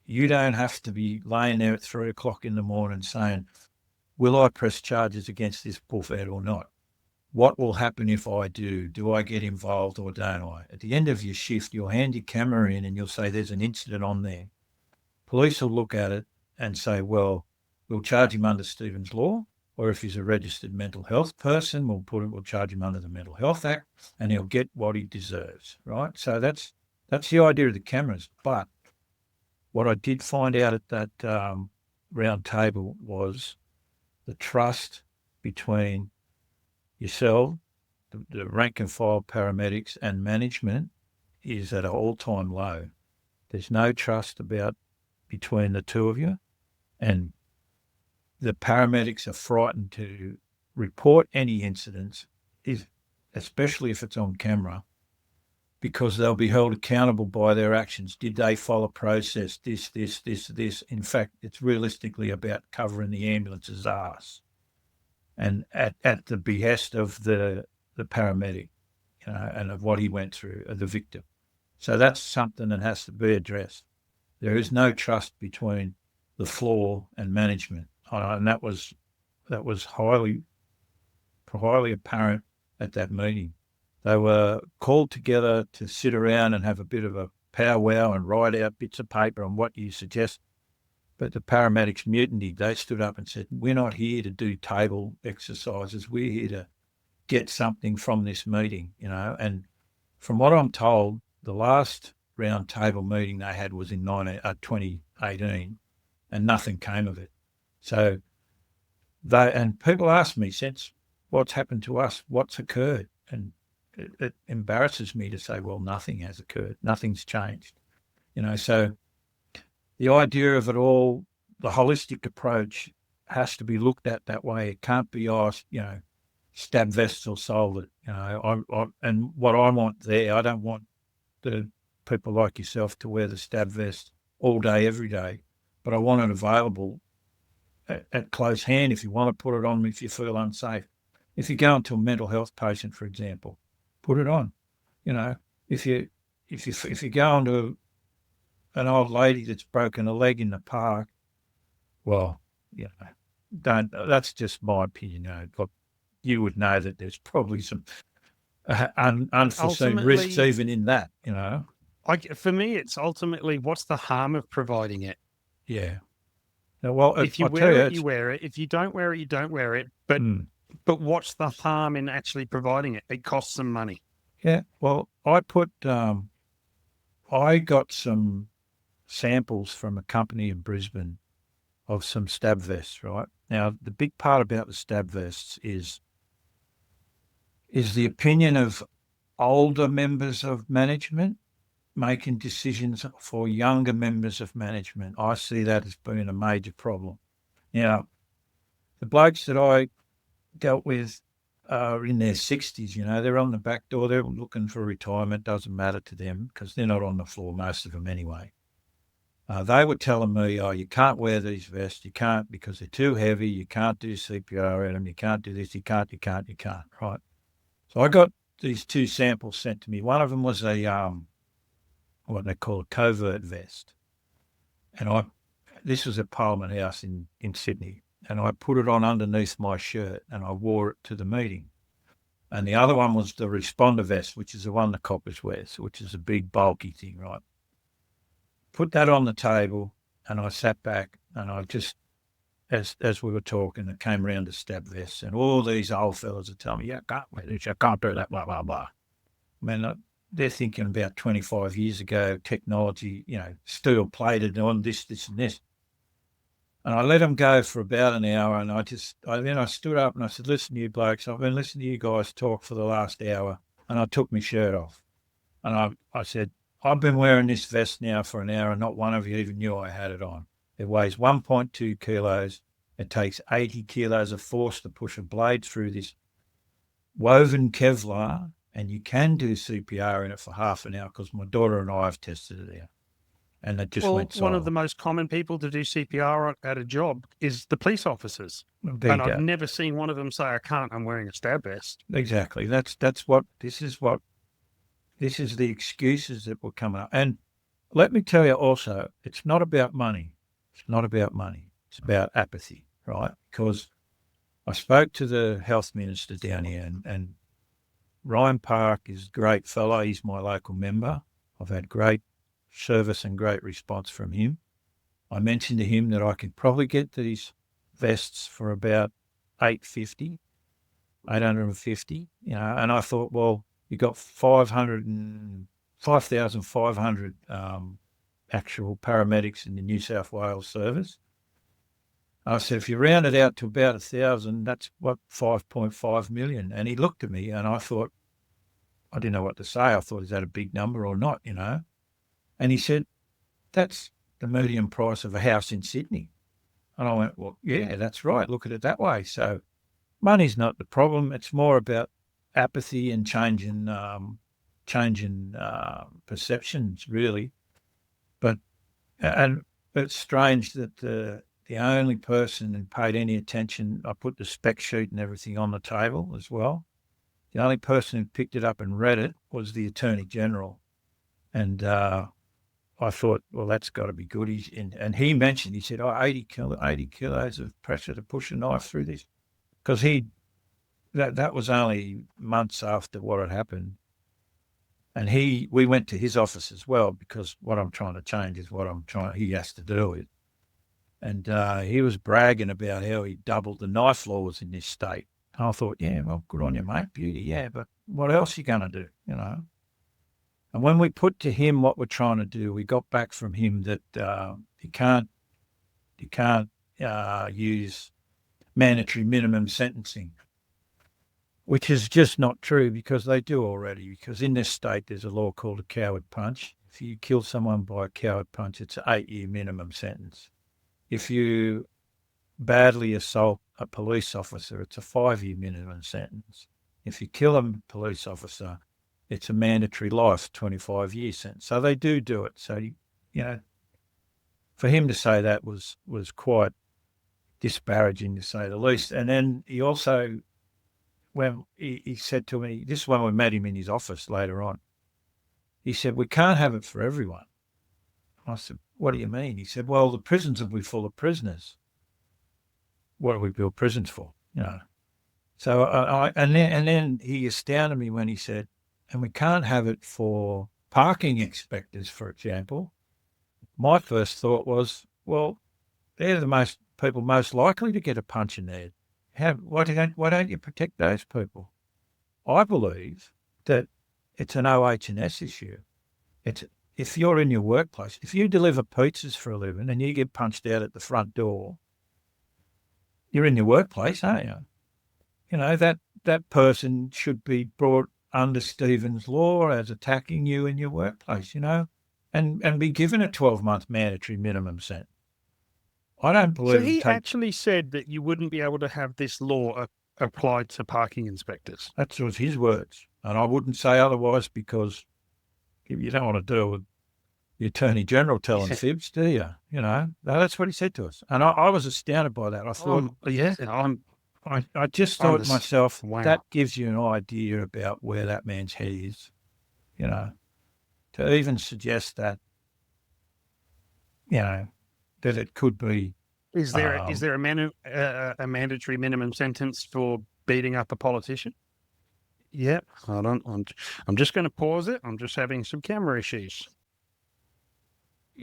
you don't have to be laying there at 3 o'clock in the morning saying, will I press charges against this bullfed or not? What will happen if I do? Do I get involved or don't I? At the end of your shift, you'll hand your camera in and you'll say there's an incident on there. Police will look at it and say, well, we'll charge him under Stephen's Law, or if he's a registered mental health person, we'll charge him under the Mental Health Act, and he'll get what he deserves, right? So that's the idea of the cameras. But what I did find out at that round table was the trust between yourself, the rank and file paramedics, and management is at an all-time low. There's no trust between the two of you, and the paramedics are frightened to report any incidents, especially if it's on camera, because they'll be held accountable by their actions. Did they follow process? This. In fact, it's realistically about covering the ambulance's ass, and at the behest of the paramedic, and of what he went through, of the victim. So that's something that has to be addressed. There is no trust between the floor and management, and that was highly apparent at that meeting. They were called together to sit around and have a bit of a powwow and write out bits of paper on what you suggest. But the paramedics mutinied. They stood up and said, we're not here to do table exercises. We're here to get something from this meeting, And from what I'm told, the last round table meeting they had was in 2018, and nothing came of it. So people ask me, since what's happened to us, what's occurred? And it embarrasses me to say, well, nothing has occurred. Nothing's changed. So the idea of it all, the holistic approach, has to be looked at that way. It can't be asked, stab vests will solve it. And what I want there, I don't want the people like yourself to wear the stab vest all day, every day, but I want it available at close hand if you want to put it on if you feel unsafe. If you go into a mental health patient, for example, put it on. If you go into an old lady that's broken a leg in the park, well, don't. That's just my opinion. Look, you would know that there's probably some unforeseen risks even in that. For me, it's ultimately what's the harm of providing it? Yeah. Now, well, if you wear it, you wear it. If you don't wear it, you don't wear it. But what's the harm in actually providing it? It costs some money. Yeah. Well, I got some samples from a company in Brisbane of some stab vests, right? Now, the big part about the stab vests is the opinion of older members of management making decisions for younger members of management. I see that as being a major problem. Now, the blokes that I dealt with are in their 60s, they're on the back door, they're looking for retirement, doesn't matter to them because they're not on the floor, most of them anyway. They were telling me, you can't wear these vests, you can't because they're too heavy, you can't do CPR at them, you can't do this, you can't, right? So I got these two samples sent to me. One of them was a what they call a covert vest. And this was at Parliament House in Sydney. And I put it on underneath my shirt and I wore it to the meeting. And the other one was the responder vest, which is the one the coppers wear, which is a big bulky thing, right? Put that on the table and I sat back and I just, as we were talking, it came round to stab vests and all these old fellas are telling me, I can't wear this, I can't do that, blah, blah, blah. I mean, they're thinking about 25 years ago, technology, steel plated on this, and this. And I let them go for about an hour and then I stood up and I said, listen, you blokes, I've been listening to you guys talk for the last hour, and I took my shirt off. And I said, I've been wearing this vest now for an hour and not one of you even knew I had it on. It weighs 1.2 kilos. It takes 80 kilos of force to push a blade through this woven Kevlar, and you can do CPR in it for half an hour because my daughter and I have tested it out. And it just went silent. One of the most common people to do CPR at a job is the police officers. And I've never seen one of them say, I can't, I'm wearing a stab vest. Exactly. This is the excuses that were coming up. And let me tell you also, it's not about money. It's not about money. It's about apathy, right? Because I spoke to the health minister down here and Ryan Park is a great fellow. He's my local member. I've had great service and great response from him. I mentioned to him that I could probably get these vests for about $850, and I thought, well, you got 5,500 actual paramedics in the New South Wales service. I said, if you round it out to about 1,000, that's what, 5.5 million. And he looked at me and I thought, I didn't know what to say. I thought, is that a big number or not, And he said, that's the median price of a house in Sydney. And I went, well, yeah, that's right. Look at it that way. So money's not the problem. It's more about apathy and changing perceptions, really. But it's strange that the only person who paid any attention, I put the spec sheet and everything on the table as well. The only person who picked it up and read it was the Attorney General. And I thought, well, that's got to be good. And he mentioned, he said, 80 kilos of pressure to push a knife through this. Because that was only months after what had happened. And we went to his office as well, because what I'm trying to change is he has to do it. And he was bragging about how he doubled the knife laws in this state. And I thought, yeah, well, good on you, mate, beauty, yeah, but what else are you going to do, And when we put to him what we're trying to do, we got back from him that you can't use mandatory minimum sentencing, which is just not true because they do already. Because in this state, there's a law called a coward punch. If you kill someone by a coward punch, it's an 8-year minimum sentence. If you badly assault a police officer, it's a 5-year minimum sentence. If you kill a police officer, it's a mandatory life, 25-year sentence. So they do it. So, for him to say that was quite disparaging, to say the least. And then he also, when he said to me, this is when we met him in his office later on, he said, we can't have it for everyone. I said, what do you mean? He said, well, the prisons will be full of prisoners. What do we build prisons for? So and then he astounded me when he said, and we can't have it for parking inspectors, for example. My first thought was, well, they're the people most likely to get a punch in the head. Why don't you protect those people? I believe that it's an OH&S issue. If you're in your workplace, if you deliver pizzas for a living and you get punched out at the front door, you're in your workplace, aren't you? That person should be brought under Stephen's law as attacking you in your workplace, and be given a 12-month mandatory minimum sentence. I don't believe. So he actually said that you wouldn't be able to have this law applied to parking inspectors. That was his words, and I wouldn't say otherwise, because you don't want to deal with the Attorney General telling fibs, do you? No, that's what he said to us, and I was astounded by that. I thought, I just thought to myself, wow, that gives you an idea about where that man's head is, to even suggest that, that it could be. Is there a mandatory minimum sentence for beating up a politician? Yeah, hold on. I'm just going to pause it. I'm just having some camera issues.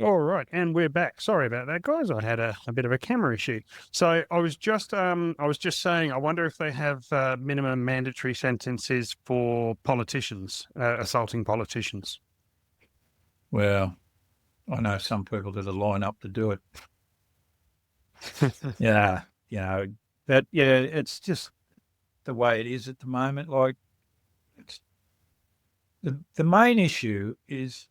All right, and we're back. Sorry about that, guys. I had a bit of a camera issue. So I was just saying, I wonder if they have minimum mandatory sentences for politicians, assaulting politicians. Well, I know some people that are line up to do it. Yeah, it's just the way it is at the moment. Like, it's the main issue is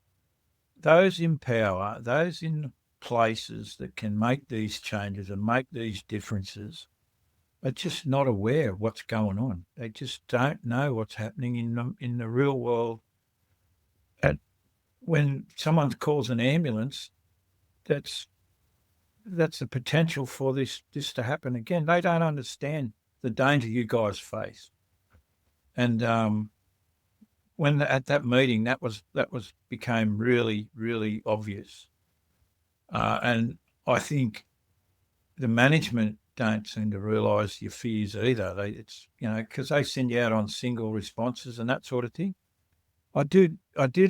those in power, those in places that can make these changes and make these differences, are just not aware of what's going on. They just don't know what's happening in the real world. When someone calls an ambulance, that's the potential for this to happen again. They don't understand the danger you guys face. And when at that meeting, that became really, really obvious. And I think the management don't seem to realise your fears either. Because they send you out on single responses and that sort of thing. I did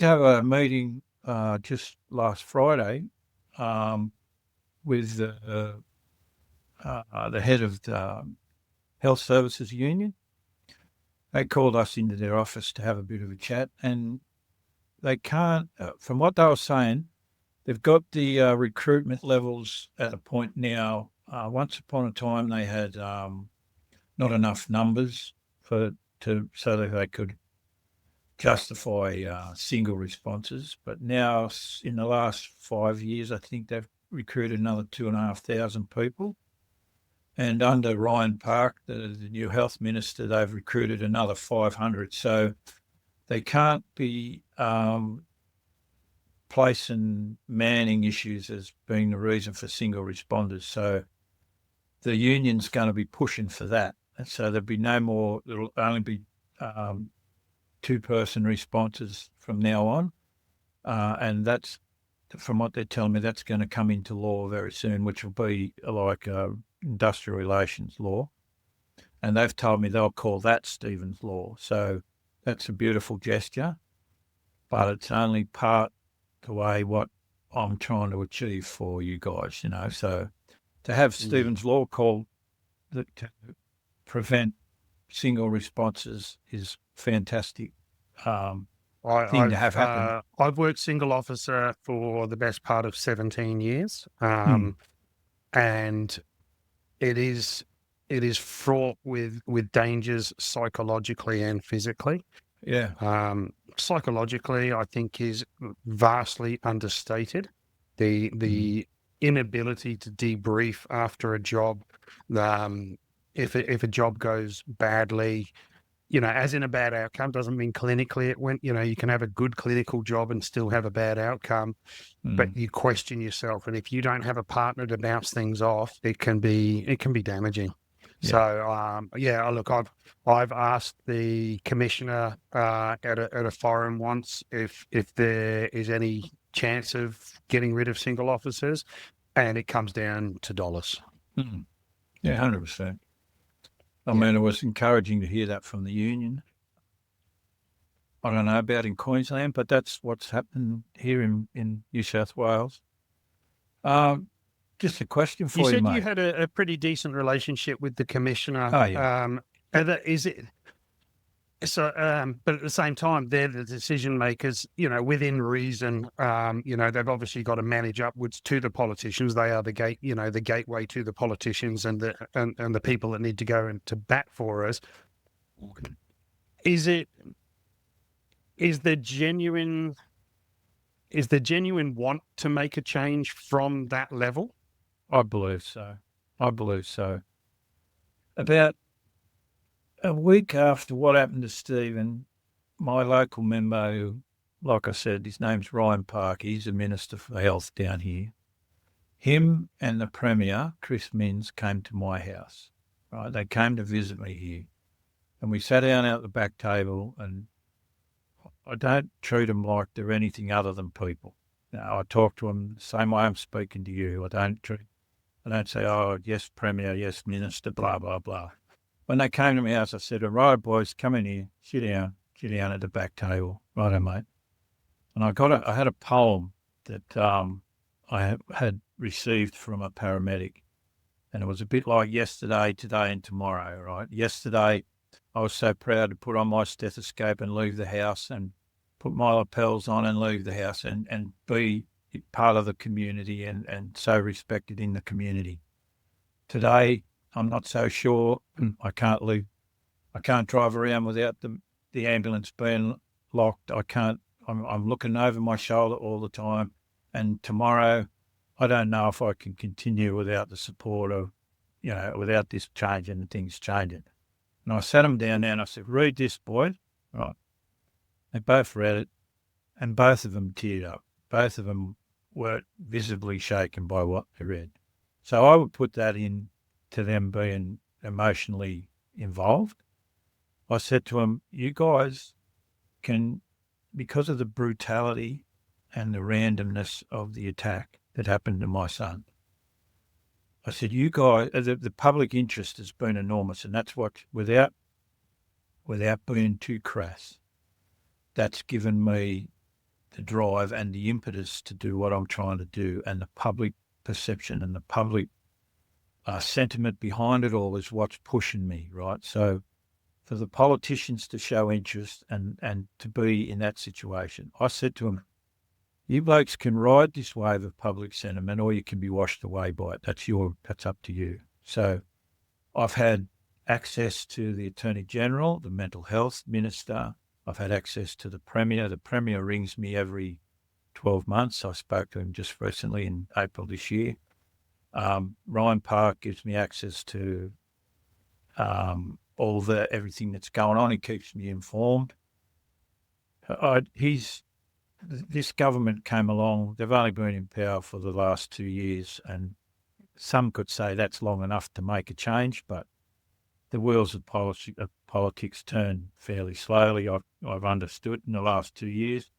have a meeting just last Friday with the head of the Health Services Union. They called us into their office to have a bit of a chat, and they can't, from what they were saying, they've got the recruitment levels at a point now. Once upon a time, they had not enough numbers so that they could justify single responses. But now, in the last 5 years, I think they've recruited another 2,500 people. And under Ryan Park, the new health minister, they've recruited another 500. So they can't be placing manning issues as being the reason for single responders. So the union's going to be pushing for that. And so there'll be no more, there'll only be two-person responses from now on. And that's, from what they're telling me, that's going to come into law very soon, which will be like industrial relations law. And they've told me they'll call that Stephen's law. So that's a beautiful gesture, but it's only part the way what I'm trying to achieve for you guys, So to have Stephen's law called to prevent single responses is fantastic thing to have happen. I've worked single officer for the best part of 17 years, and it is fraught with dangers psychologically and physically. Yeah. Psychologically, I think is vastly understated. The inability to debrief after a job, if a job goes badly, as in a bad outcome, doesn't mean clinically it went. You can have a good clinical job and still have a bad outcome, but you question yourself. And if you don't have a partner to bounce things off, it can be damaging. Yeah. So look, I've asked the commissioner at a forum once if there is any chance of getting rid of single officers, and it comes down to dollars. Yeah, 100%. I mean, it was encouraging to hear that from the union. I don't know about in Queensland, but that's what's happened here in New South Wales. Just a question for you, said mate. You had a pretty decent relationship with the commissioner. Oh, yeah. Is it so? But at the same time, they're the decision makers. Within reason. They've obviously got to manage upwards to the politicians. They are the gate. The gateway to the politicians and the people that need to go and to bat for us. Is the genuine want to make a change from that level? I believe so. About a week after what happened to Stephen, my local member, who, like I said, his name's Ryan Park, he's a Minister for Health down here. Him and the Premier, Chris Minns, came to my house. Right, they came to visit me here. And we sat down out the back table, and I don't treat them like they're anything other than people. I talk to them the same way I'm speaking to you. I don't say, oh, yes, Premier, yes, Minister, blah, blah, blah. When they came to my house, I said, all right, boys, come in here, sit down at the back table. Righto, mate. And I had a poem that I had received from a paramedic. And it was a bit like yesterday, today, and tomorrow, right? Yesterday, I was so proud to put on my stethoscope and leave the house and put my lapels on and leave the house and be part of the community and so respected in the community. Today, I'm not so sure. I can't drive around without the ambulance being locked. I'm looking over my shoulder all the time. And tomorrow, I don't know if I can continue without the support of, without this changing and things changing. And I sat them down there and I said, read this, boy. Right. They both read it and both of them teared up. Both of them were visibly shaken by what they read. So I would put that in to them being emotionally involved. I said to them, you guys can, because of the brutality and the randomness of the attack that happened to my son, I said, you guys, the public interest has been enormous, and that's what, without being too crass, that's given me the drive and the impetus to do what I'm trying to do, and the public perception and the public sentiment behind it all is what's pushing me, right? So for the politicians to show interest and to be in that situation, I said to them, you blokes can ride this wave of public sentiment or you can be washed away by it. That's up to you. So I've had access to the Attorney General, the Mental Health Minister. I've had access to the Premier. The Premier rings me every 12 months. I spoke to him just recently in April this year. Ryan Park gives me access to everything that's going on. He keeps me informed. This government came along, they've only been in power for the last 2 years, and some could say that's long enough to make a change, but the wheels of politics turn fairly slowly. I've understood in the last 2 years,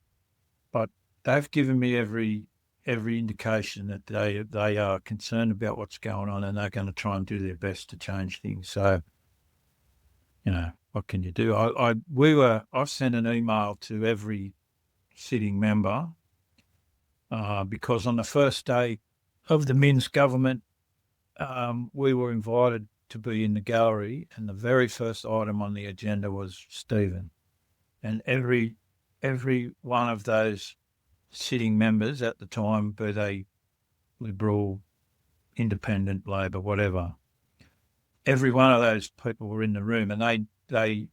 but they've given me every indication that they are concerned about what's going on and they're going to try and do their best to change things. So, what can you do? I've sent an email to every sitting member because on the first day of the Minns government, we were invited to be in the gallery, and the very first item on the agenda was Stephen. And every one of those sitting members at the time, be they Liberal, Independent, Labor, whatever, every one of those people were in the room, and they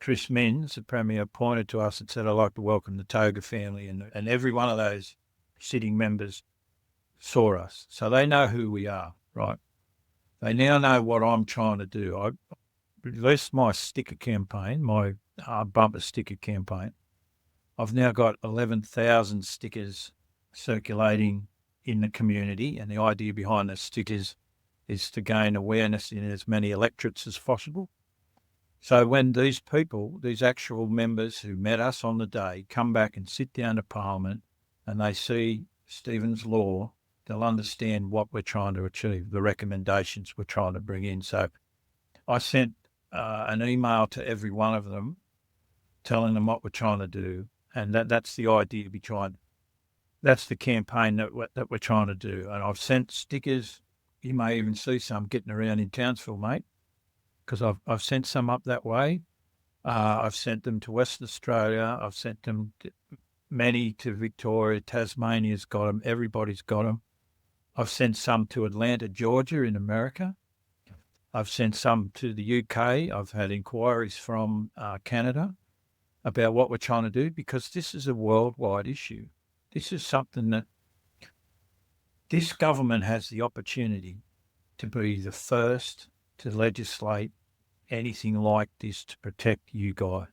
Chris Minns, the Premier, pointed to us and said, I'd like to welcome the Toga family. And every one of those sitting members saw us. So they know who we are, right? They now know what I'm trying to do. I released my sticker campaign, my bumper sticker campaign. I've now got 11,000 stickers circulating in the community, and the idea behind the stickers is to gain awareness in as many electorates as possible. So when these people, these actual members who met us on the day, come back and sit down to Parliament and they see Stephen's Law, they'll understand what we're trying to achieve, the recommendations we're trying to bring in. So I sent an email to every one of them telling them what we're trying to do, and that's the idea behind. That's the campaign that we're trying to do. And I've sent stickers. You may even see some getting around in Townsville, mate, because I've sent some up that way. I've sent them to Western Australia. I've sent them many to Victoria. Tasmania's got them. Everybody's got them. I've sent some to Atlanta, Georgia in America. I've sent some to the UK. I've had inquiries from Canada about what we're trying to do, because this is a worldwide issue. This is something that this government has the opportunity to be the first to legislate anything like this to protect you guys.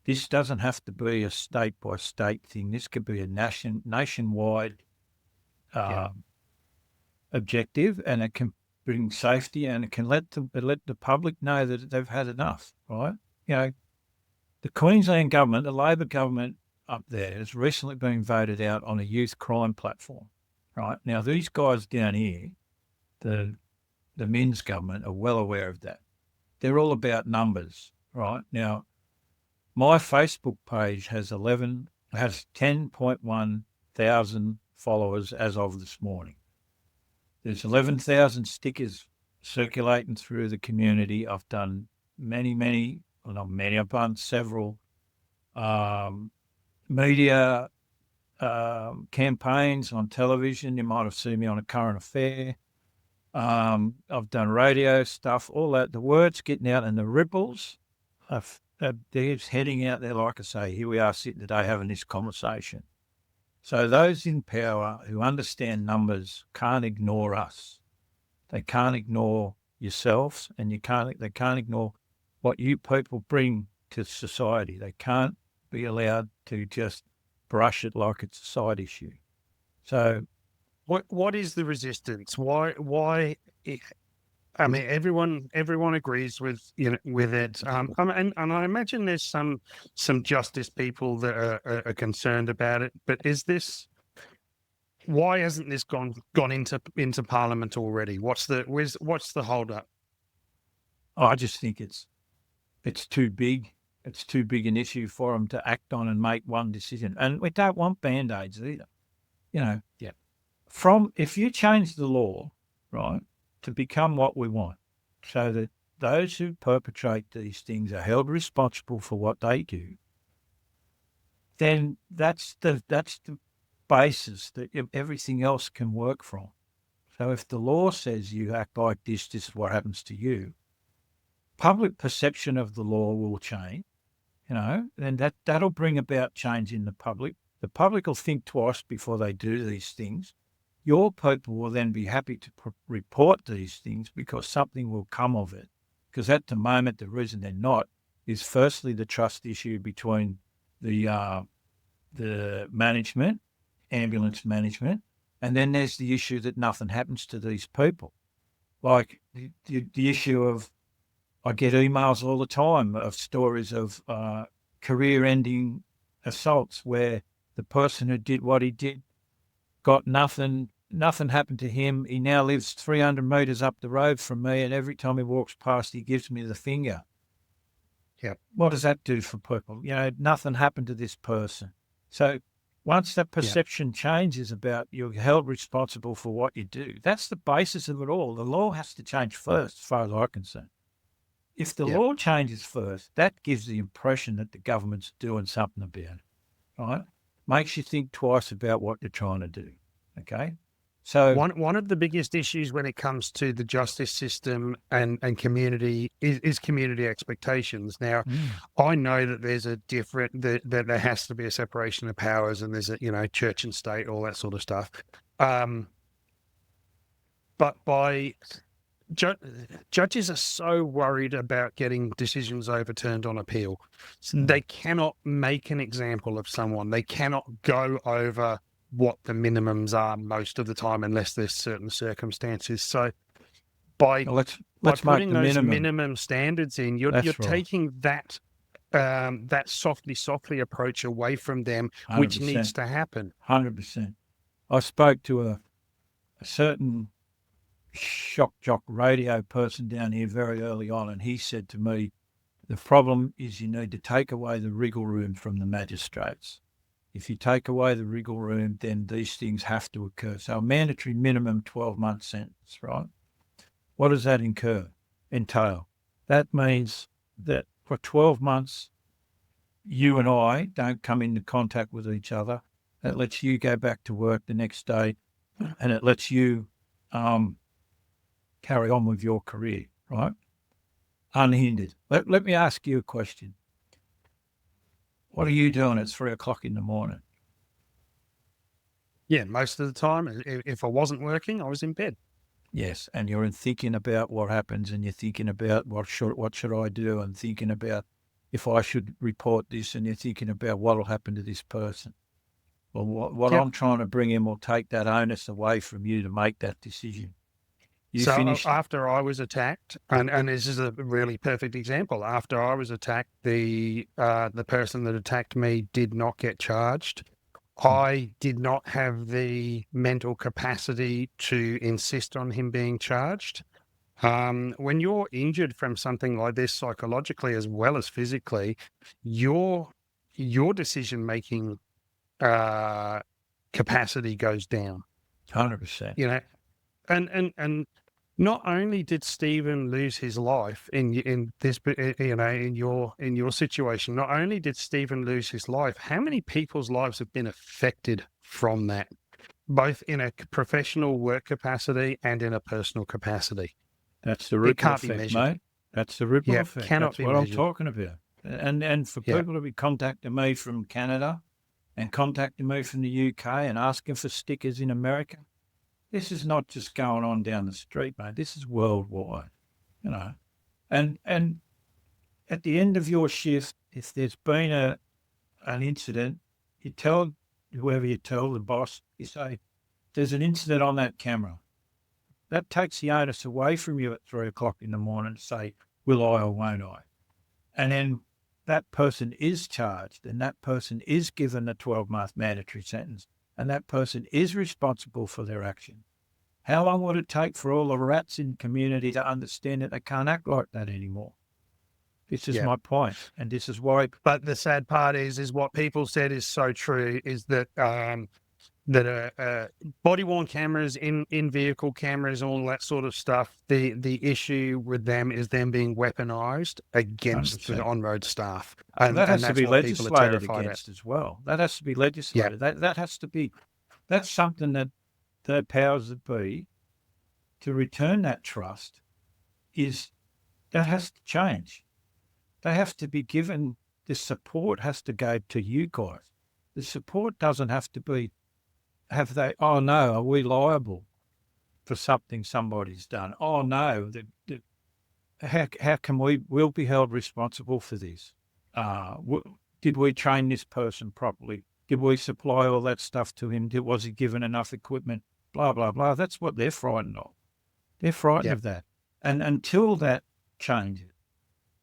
This doesn't have to be a state-by-state thing. This could be a nationwide objective, and it can bring safety, and it can let the public know that they've had enough, right? You know, the Queensland government, the Labor government up there, has recently been voted out on a youth crime platform, right? Now, these guys down here, the Minns government, are well aware of that. They're all about numbers, right? Now, my Facebook page has 10.1 thousand followers as of this morning. There's 11,000 stickers circulating through the community. I've done I've done several media campaigns on television. You might have seen me on A Current Affair. I've done radio stuff, all that. The word's getting out, and the ripples they're heading out there. Like I say, here we are sitting today having this conversation. So those in power who understand numbers can't ignore us. They can't ignore yourselves, and they can't ignore what you people bring to society. They can't be allowed to just brush it like it's a side issue. So what is the resistance? Why? I mean, everyone agrees with it. And I imagine there's some justice people that are concerned about it. But why hasn't this gone into Parliament already? What's the hold up? I just think it's too big. It's too big an issue for them to act on and make one decision. And we don't want Band-Aids either. You know, yeah. If you change the law, right, to become what we want, so that those who perpetrate these things are held responsible for what they do, then that's the basis that everything else can work from. So if the law says you act like this is what happens to you, public perception of the law will change, and that'll bring about change in the public. The public will think twice before they do these things. Your people will then be happy to report these things because something will come of it. Because at the moment, the reason they're not is firstly the trust issue between the management, ambulance management, and then there's the issue that nothing happens to these people. Like the issue of, I get emails all the time of stories of career-ending assaults where the person who did what he did got nothing happened to him. He now lives 300 metres up the road from me, and every time he walks past, he gives me the finger. Yeah. What does that do for people? Nothing happened to this person. So once that perception changes about you're held responsible for what you do, that's the basis of it all. The law has to change first, as far as I'm concerned. If the law changes first, that gives the impression that the government's doing something about it, right? Makes you think twice about what you're trying to do, okay? So one of the biggest issues when it comes to the justice system and community is community expectations. Now, I know that there's that there has to be a separation of powers, and there's a church and state, all that sort of stuff. But by judges are so worried about getting decisions overturned on appeal. So they cannot make an example of someone. They cannot go over what the minimums are most of the time unless there's certain circumstances. So by Well, let's make putting the those minimum. minimum standards in, you're That's right. taking that softly approach away from them, 100%. which needs to happen. 100%. I spoke to a certain shock jock radio person down here very early on, and he said to me, the problem is you need to take away the wriggle room from the magistrates. If you take away the wriggle room, then these things have to occur. So a mandatory minimum 12-month sentence, right? What does that entail? That means that for 12 months, you and I don't come into contact with each other. That lets you go back to work the next day, and it lets you carry on with your career, right? Unhindered. Let me ask you a question. What are you doing at 3 o'clock in the morning? Yeah, most of the time, if I wasn't working, I was in bed. Yes, and you're thinking about what happens, and you're thinking about what should I do, and thinking about if I should report this, and you're thinking about what will happen to this person. Well, what Yep. I'm trying to bring in will take that onus away from you to make that decision. After I was attacked, and this is a really perfect example. After I was attacked, the person that attacked me did not get charged. I did not have the mental capacity to insist on him being charged. When you're injured from something like this psychologically as well as physically, your decision-making capacity goes down. 100%. You know, and not only did Stephen lose his life in this, in your situation, not only did Stephen lose his life, how many people's lives have been affected from that, both in a professional work capacity and in a personal capacity? That's the ripple can't be effect, measured. mate. That's the ripple effect. Cannot That's be what measured. I'm talking about. And for Yeah. people to be contacting me from Canada and contacting me from the UK and asking for stickers in America, this is not just going on down the street, mate. This is worldwide, you know. And at the end of your shift, if there's been an incident, you tell whoever you tell, the boss, you say, there's an incident on that camera. That takes the onus away from you at 3 o'clock in the morning to say, will I or won't I? And then that person is charged, and that person is given a 12-month mandatory sentence, and that person is responsible for their action. How long would it take for all the rats in the community to understand that they can't act like that anymore? This is my point, and this is why. But the sad part is what people said is so true, is that body-worn cameras, in vehicle cameras, all that sort of stuff, the issue with them is them being weaponized against 100%. the on-road staff. And that has to that's be what people are legislated terrified against as well. That has to be legislated. That has to be, that's something that the powers that be to return that trust that has to change. They have to be given, the support has to go to you guys. The support doesn't have to be, oh no, are we liable for something somebody's done? Oh no, how can we'll be held responsible for this? Did we train this person properly? Did we supply all that stuff to him? Was he given enough equipment? Blah, blah, blah. That's what they're frightened of. They're frightened of that. And until that changes,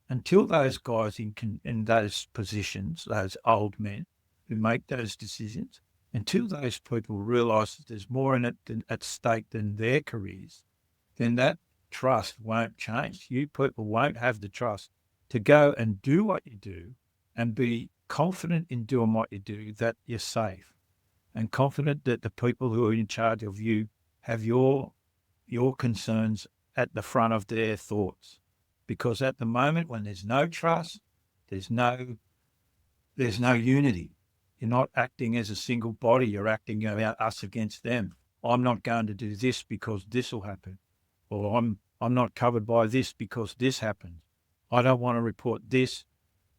until those guys in those positions, those old men who make those decisions, until those people realise that there's more in it at stake than their careers, then that trust won't change. You people won't have the trust to go and do what you do and be confident in doing what you do, that you're safe, and confident that the people who are in charge of you have your concerns at the front of their thoughts. Because at the moment, when there's no trust, there's no unity. You're not acting as a single body. You're acting about us against them. I'm not going to do this because this will happen. Or I'm not covered by this because this happened. I don't want to report this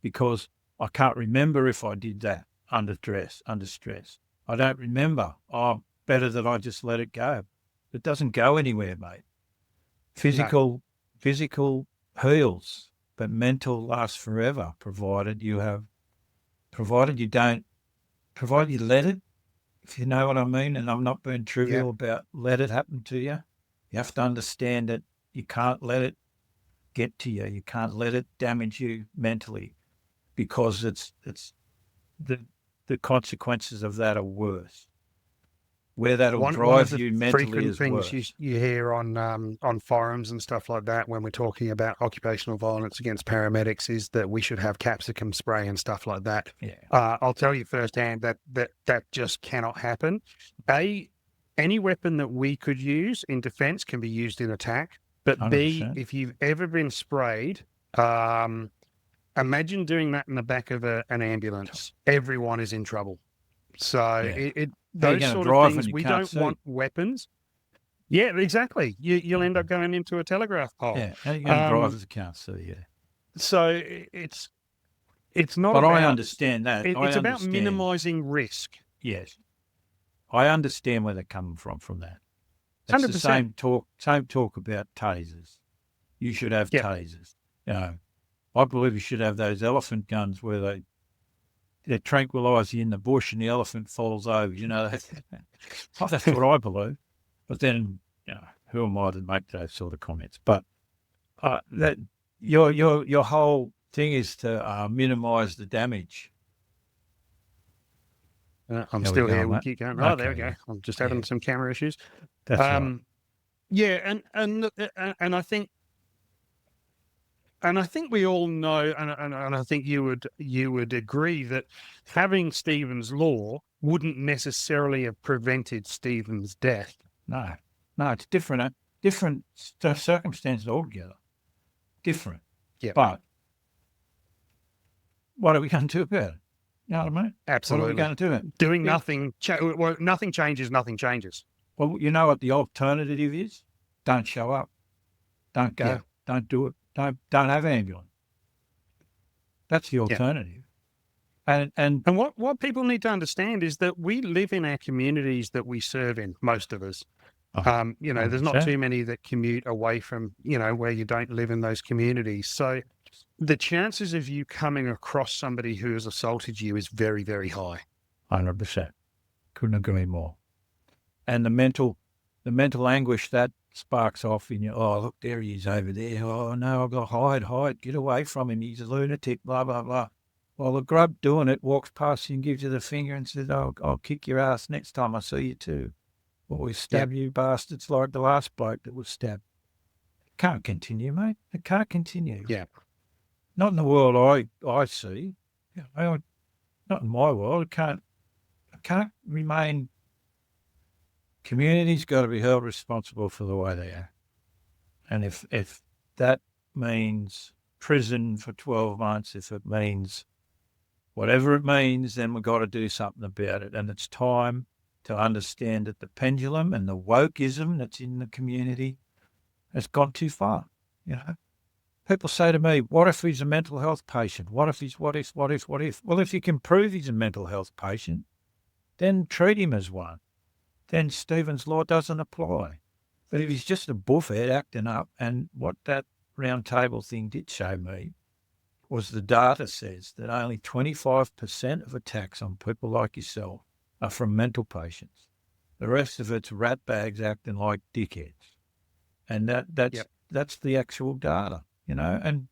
because I can't remember if I did that under stress. I don't remember. Oh, better that I just let it go. It doesn't go anywhere, mate. Physical heals, but mental lasts forever, provided you let it, if you know what I mean. And I'm not being trivial about let it happen to you. You have to understand that you can't let it get to you. You can't let it damage you mentally, because it's the consequences of that are worse. Where that'll One drive of the you mentally frequent is things worse. you hear on forums and stuff like that when we're talking about occupational violence against paramedics is that we should have capsicum spray and stuff like that. Yeah. I'll tell you firsthand that just cannot happen. Any weapon that we could use in defense can be used in attack. But 100%. if you've ever been sprayed, imagine doing that in the back of an ambulance. Everyone is in trouble. So those sort of things, we don't want weapons. Yeah, exactly. You'll end up going into a telegraph pole. Yeah, how are you going to drive if you can't see? Yeah. So it's not. But about, I understand that. It's about minimising risk. Yes, I understand where they're coming from that. It's 100%. the same talk about tasers. You should have tasers. I believe you should have those elephant guns where they tranquilise you in the bush and the elephant falls over. That's what I believe. But then, who am I to make those sort of comments? But that your whole thing is to minimise the damage. I'm still here. We keep going. Oh, there we go. I'm just having some camera issues. That's right. Yeah, and I think. And I think we all know, and I think you would agree that having Stephen's law wouldn't necessarily have prevented Stephen's death. No, it's different circumstances altogether. Different. Yeah. But what are we going to do about it? You know what I mean? Absolutely. What are we going to do? Doing nothing. Nothing changes. Nothing changes. Well, you know what the alternative is? Don't show up. Don't go. Yeah. Don't do it. Don't have ambulance. That's the alternative. Yeah. And what people need to understand is that we live in our communities that we serve in, most of us. There's not too many that commute away from, where you don't live in those communities. So the chances of you coming across somebody who has assaulted you is very, very high. 100%. Couldn't agree more. And the mental anguish that sparks off in you. Oh, look, there he is over there. Oh, no, I've got to hide, get away from him. He's a lunatic, blah, blah, blah. Well, the grub doing it walks past you and gives you the finger and says, I'll kick your ass next time I see you too. Or we stab you bastards like the last bloke that was stabbed. It can't continue, mate. It can't continue. Yeah. Not in the world I see. Not in my world. It can't remain. Community's got to be held responsible for the way they are. And if that means prison for 12 months, if it means whatever it means, then we've got to do something about it. And it's time to understand that the pendulum and the wokeism that's in the community has gone too far. People say to me, what if he's a mental health patient? What if? Well, if you can prove he's a mental health patient, then treat him as one. Then Stephen's law doesn't apply. But if he's just a buffhead acting up, and what that round table thing did show me was the data says that only 25% of attacks on people like yourself are from mental patients. The rest of it's ratbags acting like dickheads. And that's the actual data, and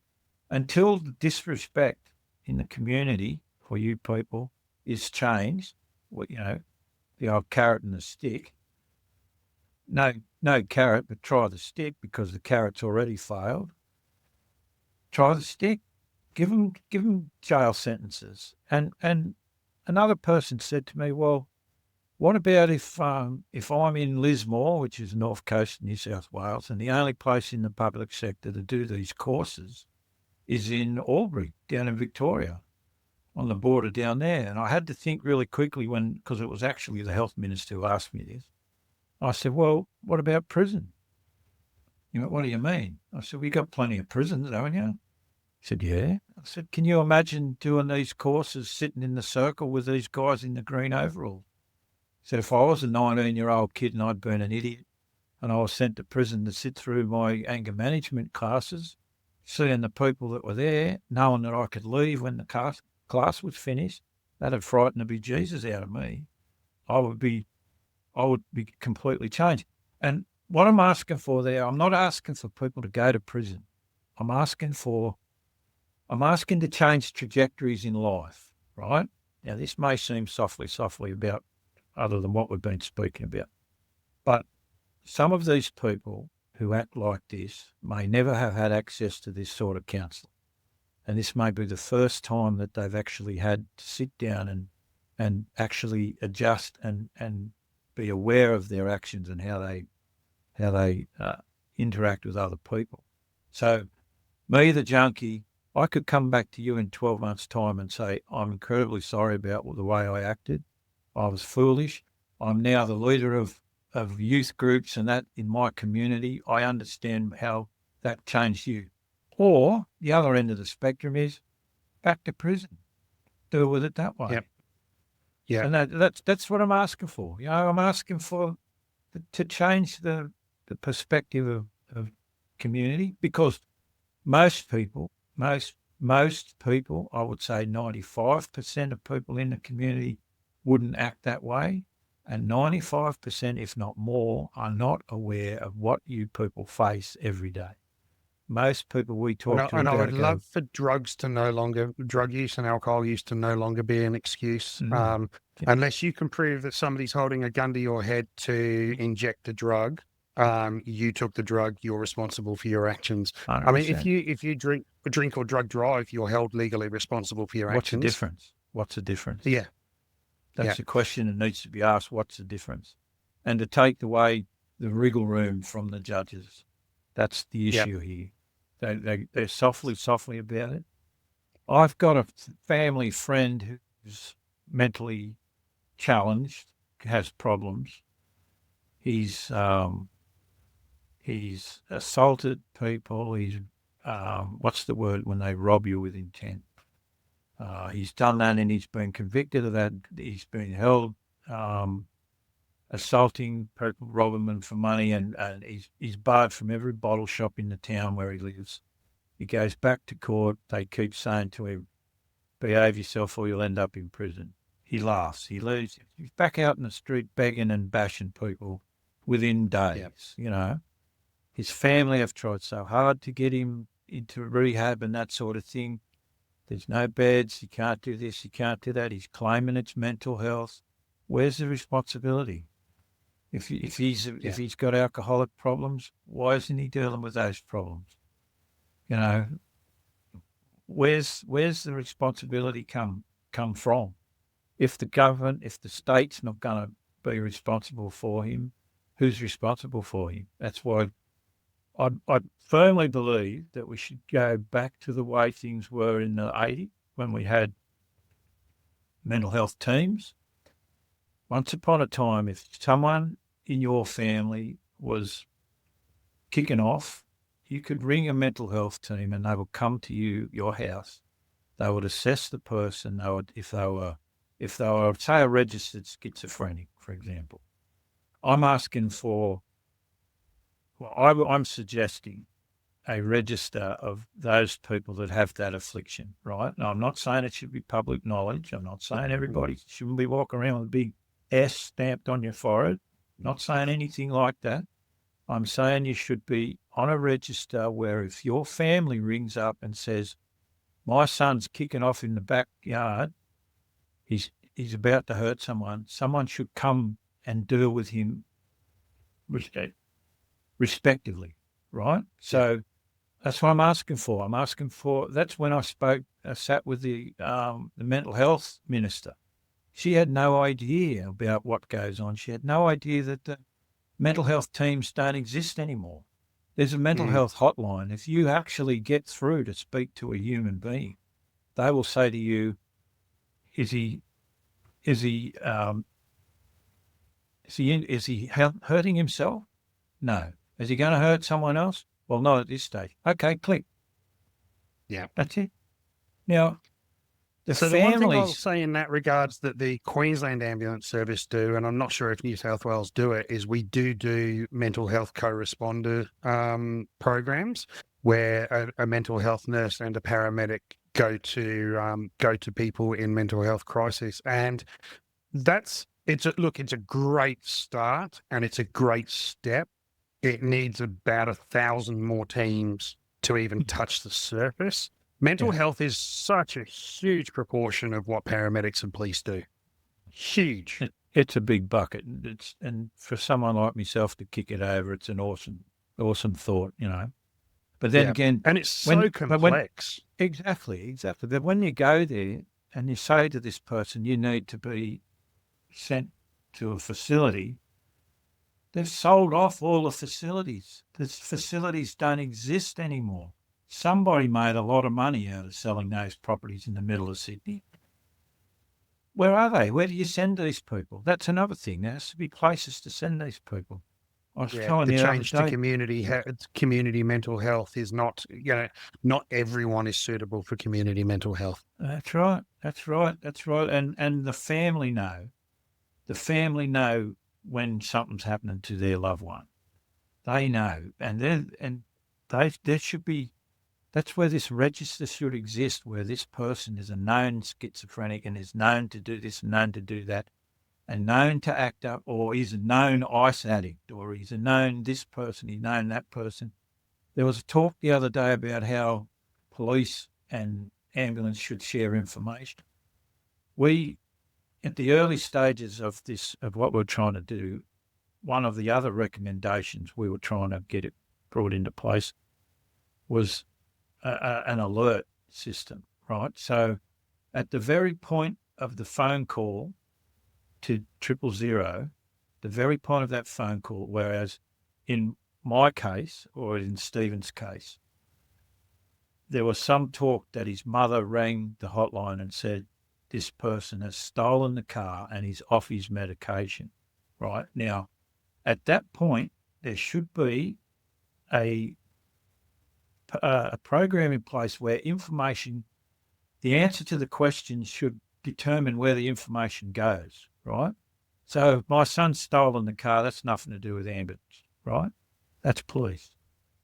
until the disrespect in the community for you people is changed, the old carrot and the stick. No carrot, but try the stick because the carrot's already failed. Try the stick. Give them jail sentences. And another person said to me, well, what about if I'm in Lismore, which is north coast of New South Wales, and the only place in the public sector to do these courses is in Albury, down in Victoria, on the border down there. And I had to think really quickly because it was actually the health minister who asked me this. I said, well, what about prison? What do you mean? I said, we got plenty of prisons, haven't you? He said, yeah. I said, can you imagine doing these courses, sitting in the circle with these guys in the green overalls? He said, if I was a 19-year-old kid and I'd been an idiot and I was sent to prison to sit through my anger management classes, seeing the people that were there, knowing that I could leave when the class was finished. That'd frighten the bejesus out of me. I would be completely changed. And what I'm asking for there, I'm not asking for people to go to prison. I'm asking to change trajectories in life, right? Now, this may seem softly about other than what we've been speaking about, but some of these people who act like this may never have had access to this sort of counselling. And this may be the first time that they've actually had to sit down and actually adjust and be aware of their actions and how they interact with other people. So me, the junkie, I could come back to you in 12 months' time and say, I'm incredibly sorry about the way I acted. I was foolish. I'm now the leader of youth groups and that in my community. I understand how that changed you. Or the other end of the spectrum is back to prison. Deal with it that way. Yep. Yeah. And that's what I'm asking for. I'm asking for to change the perspective of community, because most people, I would say 95% of people in the community wouldn't act that way. And 95%, if not more, are not aware of what you people face every day. Most people we talk to, and I would love for drug use and alcohol use to no longer be an excuse. Unless you can prove that somebody's holding a gun to your head to inject a drug, you took the drug, you're responsible for your actions. 100%. I mean, if you drink or drug drive, you're held legally responsible for your actions. What's the difference? Yeah. That's the question that needs to be asked. What's the difference? And to take away the wriggle room from the judges. That's the issue here. They're softly about it. I've got a family friend who's mentally challenged, has problems. He's assaulted people. He's what's the word when they rob you with intent? He's done that and he's been convicted of that. He's been held assaulting people, robbing them for money, and he's barred from every bottle shop in the town where he lives. He goes back to court. They keep saying to him, behave yourself or you'll end up in prison. He laughs. He leaves. He's back out in the street begging and bashing people within days, His family have tried so hard to get him into rehab and that sort of thing. There's no beds. You can't do this. You can't do that. He's claiming it's mental health. Where's the responsibility? If he's got alcoholic problems, why isn't he dealing with those problems? Where's the responsibility come from? If the government, if the state's not going to be responsible for him, who's responsible for him? That's why I firmly believe that we should go back to the way things were in the 80s when we had mental health teams. Once upon a time, if someone in your family was kicking off, you could ring a mental health team and they would come to your house. They would assess the person. If they were, say, a registered schizophrenic, for example. I'm suggesting a register of those people that have that affliction, right? Now, I'm not saying it should be public knowledge. I'm not saying everybody shouldn't be walking around with a big S stamped on your forehead. Not saying anything like that. I'm saying you should be on a register where if your family rings up and says, my son's kicking off in the backyard, he's about to hurt someone should come and deal with him respectively, right? So that's what I'm asking for. That's when I sat with the mental health minister. She had no idea about what goes on. She had no idea that the mental health teams don't exist anymore. There's a mental health hotline. If you actually get through to speak to a human being, they will say to you, is he hurting himself? No. Is he going to hurt someone else? Well, not at this stage. Okay, click. Yeah. That's it. Now, The So the one thing I'll families, say in that regards that the Queensland Ambulance Service do, and I'm not sure if New South Wales do it, is we do mental health co-responder programs where a mental health nurse and a paramedic go to people in mental health crisis, and it's a great start and it's a great step. It needs about 1,000 more teams to even touch the surface. Mental yeah, health is such a huge proportion of what paramedics and police do. Huge. it's a big bucket. And for someone like myself to kick it over, it's an awesome thought, you know. But then Yeah. again, And it's so when complex. exactly. But when you go there and you say to this person, you need to be sent to a facility, they've sold off all the facilities. The facilities don't exist anymore. Somebody made a lot of money out of selling those properties in the middle of Sydney. Where are they? Where do you send these people? That's another thing. There has to be places to send these people. I was Yeah, telling the you the other change to day. community mental health is not, not everyone is suitable for community mental health. That's right. That's right. That's right. And the family know. The family know when something's happening to their loved one. They know, there should be. That's where this register should exist, where this person is a known schizophrenic and is known to do this, known to do that, and known to act up, or he's a known ice addict, or he's a known this person, he's known that person. There was a talk the other day about how police and ambulance should share information. We, at the early stages of what we're trying to do, one of the other recommendations we were trying to get it brought into place was an alert system, right? So at the very point of the phone call to 000, the very point of that phone call, whereas in my case or in Stephen's case, there was some talk that his mother rang the hotline and said, this person has stolen the car and he's off his medication, right? Now, at that point, there should be a program in place where the answer to the question should determine where the information goes, right? So if my son's stolen the car, that's nothing to do with ambulance, right? That's police.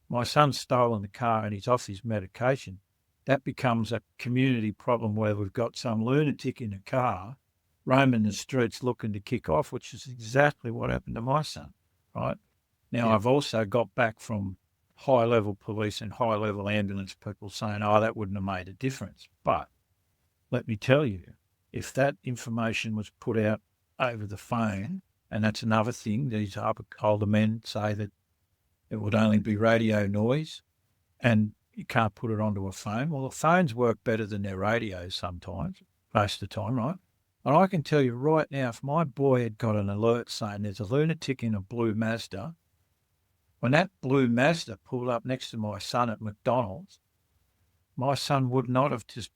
My son's stolen the car and he's off his medication. That becomes a community problem where we've got some lunatic in a car roaming the streets looking to kick off, which is exactly what happened to my son, right? Now, I've also got back from high-level police and high-level ambulance people saying, that wouldn't have made a difference. But let me tell you, if that information was put out over the phone, and that's another thing, these older men say that it would only be radio noise and you can't put it onto a phone. Well, the phones work better than their radios sometimes, most of the time, right? And I can tell you right now, if my boy had got an alert saying there's a lunatic in a blue Mazda, when that blue Mazda pulled up next to my son at McDonald's, my son would not have just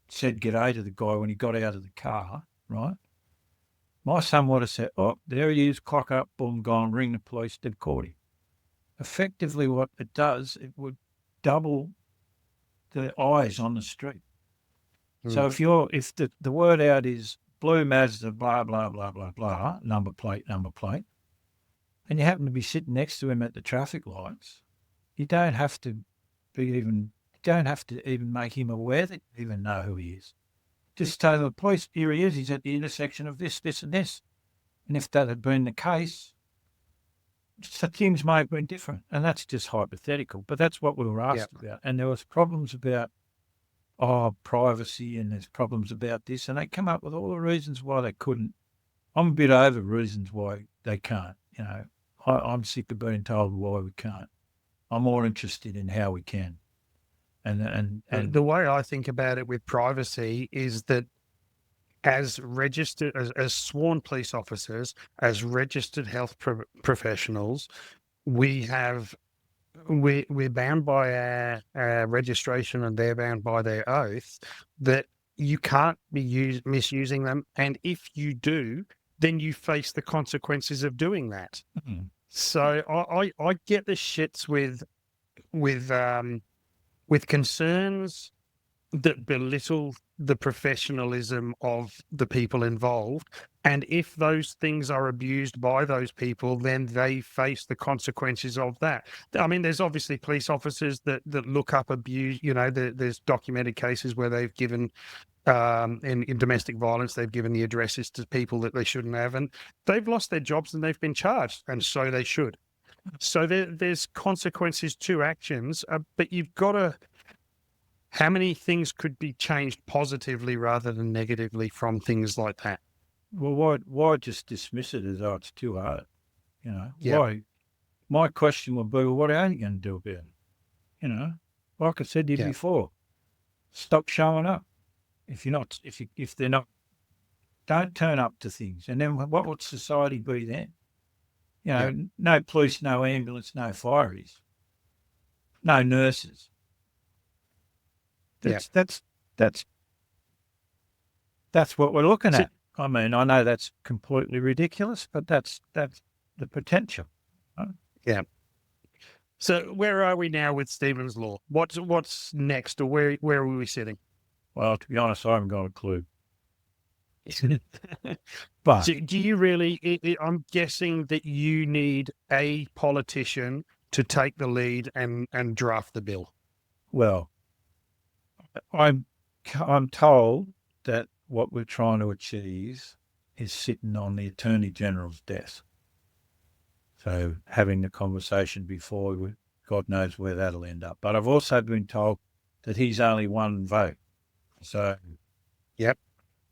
said g'day to the guy when he got out of the car, right? My son would have said, there he is, clock up, boom, gone, ring the police, they've caught him. Effectively what it does, it would double the eyes on the street. So if the word out is blue Mazda, blah, blah, blah, blah, blah, number plate, and you happen to be sitting next to him at the traffic lights, you don't have to even make him aware that you even know who he is. Just tell the police, here he is, he's at the intersection of this, this and this. And if that had been the case, things may have been different. And that's just hypothetical, but that's what we were asked about. And there was problems about, privacy, and there's problems about this, and they come up with all the reasons why they couldn't. I'm a bit over reasons why they can't, I'm sick of being told why we can't. I'm more interested in how we can. And the way I think about it with privacy is that as registered, as sworn police officers, as registered health professionals, we're bound by our registration, and they're bound by their oath that you can't be misusing them. And if you do, then you face the consequences of doing that. Mm-hmm. So I get the shits with concerns that belittle the professionalism of the people involved. And if those things are abused by those people, then they face the consequences of that. I mean, there's obviously police officers that look up abuse. There's documented cases where they've given in domestic violence, they've given the addresses to people that they shouldn't have, and they've lost their jobs and they've been charged, and so they should. So there's consequences to actions, but you've got to. How many things could be changed positively rather than negatively from things like that? Well, why just dismiss it as, oh, it's too hard? Yeah. Why? My question would be, well, what are you going to do about it? Like I said to you before, stop showing up. If they're not, don't turn up to things. And then what would society be then? No police, no ambulance, no fireys, no nurses. That's what we're looking at. I mean, I know that's completely ridiculous, but that's the potential. Right? Yeah. So where are we now with Stephen's Law? What's next, or where are we sitting? Well, to be honest, I haven't got a clue. But so do you really? I'm guessing that you need a politician to take the lead and draft the bill. Well, I'm told that what we're trying to achieve is sitting on the Attorney General's desk. So having the conversation before, God knows where that'll end up. But I've also been told that he's only one vote. So, yep.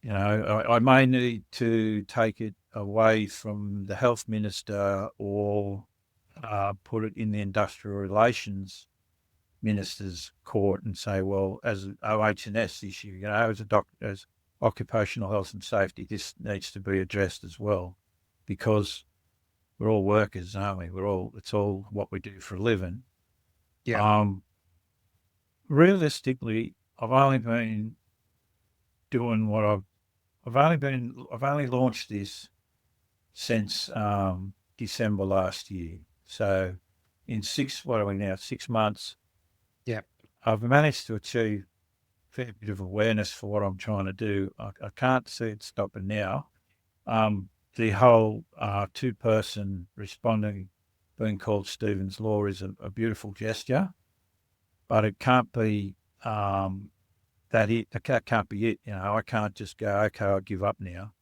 I may need to take it away from the health minister or put it in the industrial relations minister's court and say, well, as an OH&S issue, as a doctor, as occupational health and safety, this needs to be addressed as well, because we're all workers, aren't we? It's all what we do for a living. Yeah. Realistically, I've only been doing what I've only launched this since December last year. So in 6 months, yeah, I've managed to achieve a fair bit of awareness for what I'm trying to do. I can't see it stopping now. The whole two-person responding being called Stephen's Law is a beautiful gesture, but it can't be that can't be it. I can't just go, okay, I'll give up now.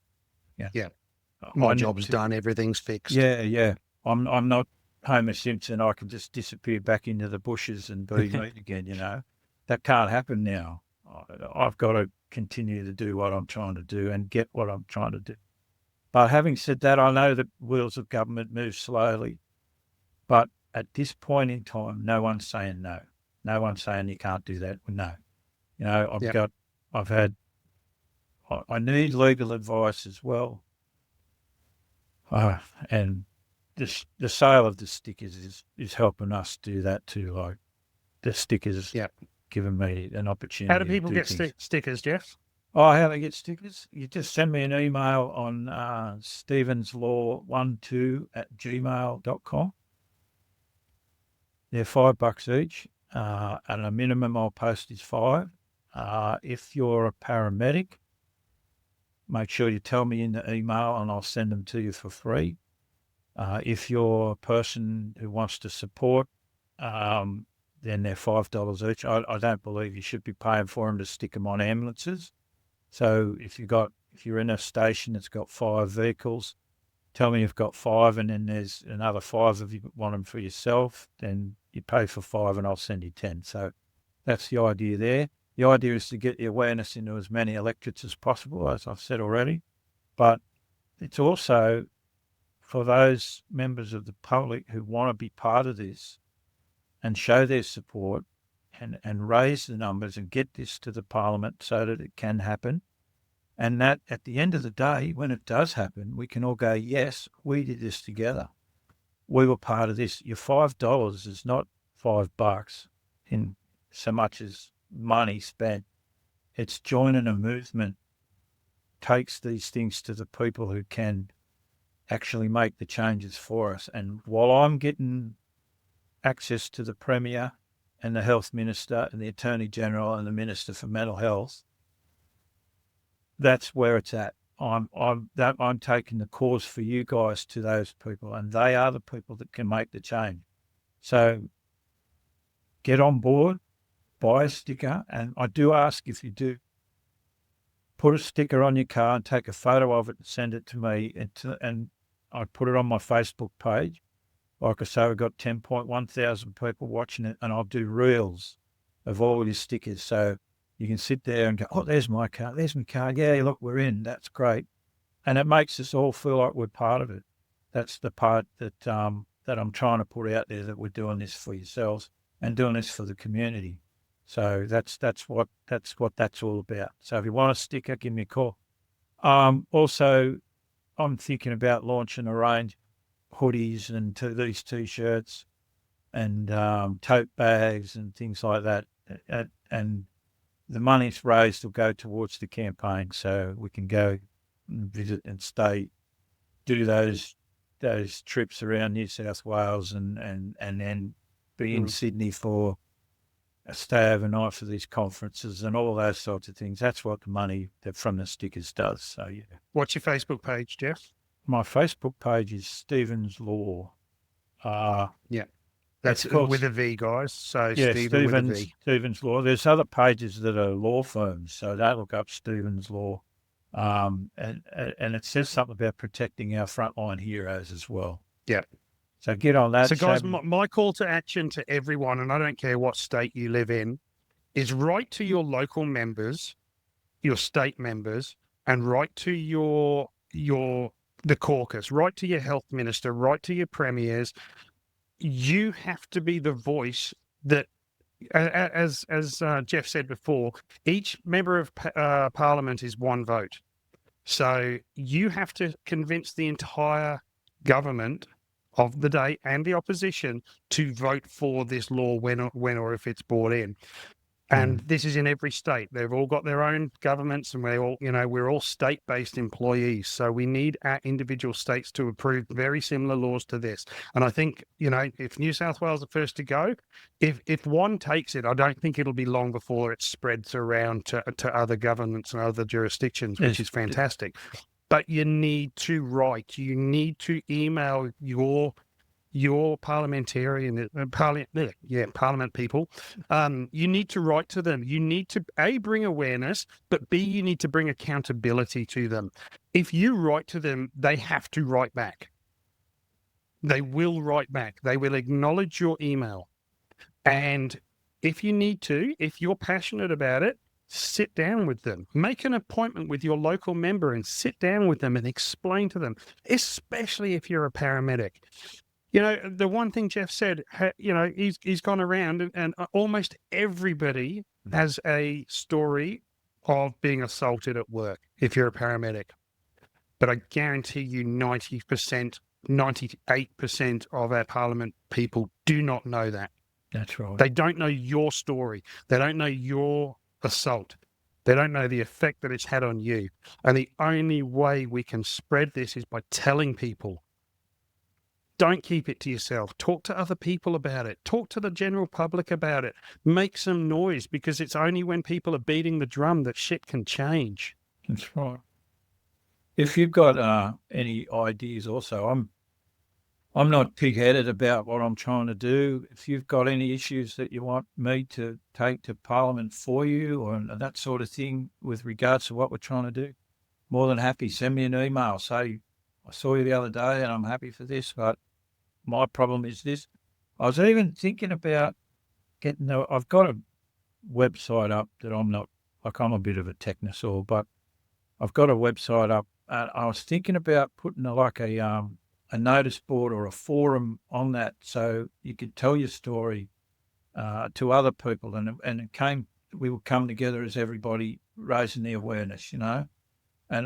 Yeah. My job's done. Everything's fixed. Yeah. I'm not Homer Simpson. I can just disappear back into the bushes and be me again. That can't happen now. I've got to continue to do what I'm trying to do and get what I'm trying to do. But having said that, I know that wheels of government move slowly. But at this point in time, no one's saying no. No one's saying you can't do that. No. I need legal advice as well. And the sale of the stickers is helping us do that too. Like the stickers giving me an opportunity. How do people get stickers, Jeff? Oh, how they get stickers? You just send me an email on stevenslaw12@gmail.com. They're $5 each, and a minimum I'll post is $5. If you're a paramedic, make sure you tell me in the email and I'll send them to you for free. If you're a person who wants to support, then they're $5 each. I don't believe you should be paying for them to stick them on ambulances. So if you're in a station that's got 5 vehicles, tell me you've got 5, and then there's another 5 if you want them for yourself, then you pay for 5 and I'll send you 10. So that's the idea there. The idea is to get the awareness into as many electorates as possible, as I've said already. But it's also for those members of the public who want to be part of this and show their support and raise the numbers and get this to the Parliament so that it can happen. And that at the end of the day, when it does happen, we can all go, yes, we did this together. We were part of this. Your $5 is not $5 in so much as money spent. It's joining a movement, takes these things to the people who can actually make the changes for us. And while I'm getting access to the Premier and the Health Minister and the Attorney General and the Minister for Mental Health, that's where it's at. I'm taking the cause for you guys to those people, and they are the people that can make the change. So get on board, buy a sticker, and I do ask if you do, put a sticker on your car and take a photo of it and send it to me, and I put it on my Facebook page. Like I say, we've got 10.1 thousand people watching it, and I'll do reels of all your stickers. So you can sit there and go, oh, there's my car, there's my car. Yeah, look, we're in. That's great. And it makes us all feel like we're part of it. That's the part that that I'm trying to put out there, that we're doing this for yourselves and doing this for the community. So that's what that's all about. So if you want a sticker, give me a call. Also, I'm thinking about launching a range of hoodies and these T-shirts and tote bags and things like that. And the money's raised will go towards the campaign, so we can go and visit and stay, do those trips around New South Wales and then be in Sydney for a stay overnight for these conferences and all those sorts of things. That's what the money from the stickers does. So, yeah. What's your Facebook page, Jeff? My Facebook page is Stephen's Law. That's with a V, guys. So yeah, Stephen with a V. Stephen's Law. There's other pages that are law firms, so they look up Stephen's Law. And it says something about protecting our frontline heroes as well. Yeah. So get on that. So, guys, my call to action to everyone, and I don't care what state you live in, is write to your local members, your state members, and write to the caucus, write to your health minister, write to your premiers. You have to be the voice that, as Jeff said before, each member of parliament is one vote. So you have to convince the entire government of the day and the opposition to vote for this law when or if it's brought in. And this is in every state. They've all got their own governments, and we're all state-based employees. So we need our individual states to approve very similar laws to this. And I think, if New South Wales are first to go, if one takes it, I don't think it'll be long before it spreads around to other governments and other jurisdictions, which is fantastic. But you need to write. You need to email your parliamentarian, parliament people. You need to write to them. You need to A, bring awareness, but B, you need to bring accountability to them. If you write to them, they have to write back. They will write back. They will acknowledge your email. And if you need to, if you're passionate about it, sit down with them. Make an appointment with your local member and sit down with them and explain to them, especially if you're a paramedic. The one thing Jeff said, he's gone around and almost everybody has a story of being assaulted at work if you're a paramedic. But I guarantee you 90%, 98% of our parliament people do not know that. That's right. They don't know your story. They don't know your assault. They don't know the effect that it's had on you. And the only way we can spread this is by telling people. Don't keep it to yourself. Talk to other people about it. Talk to the general public about it. Make some noise, because it's only when people are beating the drum that shit can change. That's right. If you've got any ideas also, I'm not pig-headed about what I'm trying to do. If you've got any issues that you want me to take to Parliament for you or that sort of thing with regards to what we're trying to do, more than happy. Send me an email. Say, I saw you the other day and I'm happy for this, but my problem is this. I was even thinking about I've got a website up that I'm a bit of a technosaur, but I've got a website up, and I was thinking about putting a notice board or a forum on that, so you could tell your story to other people, and we would come together as everybody raising the awareness, And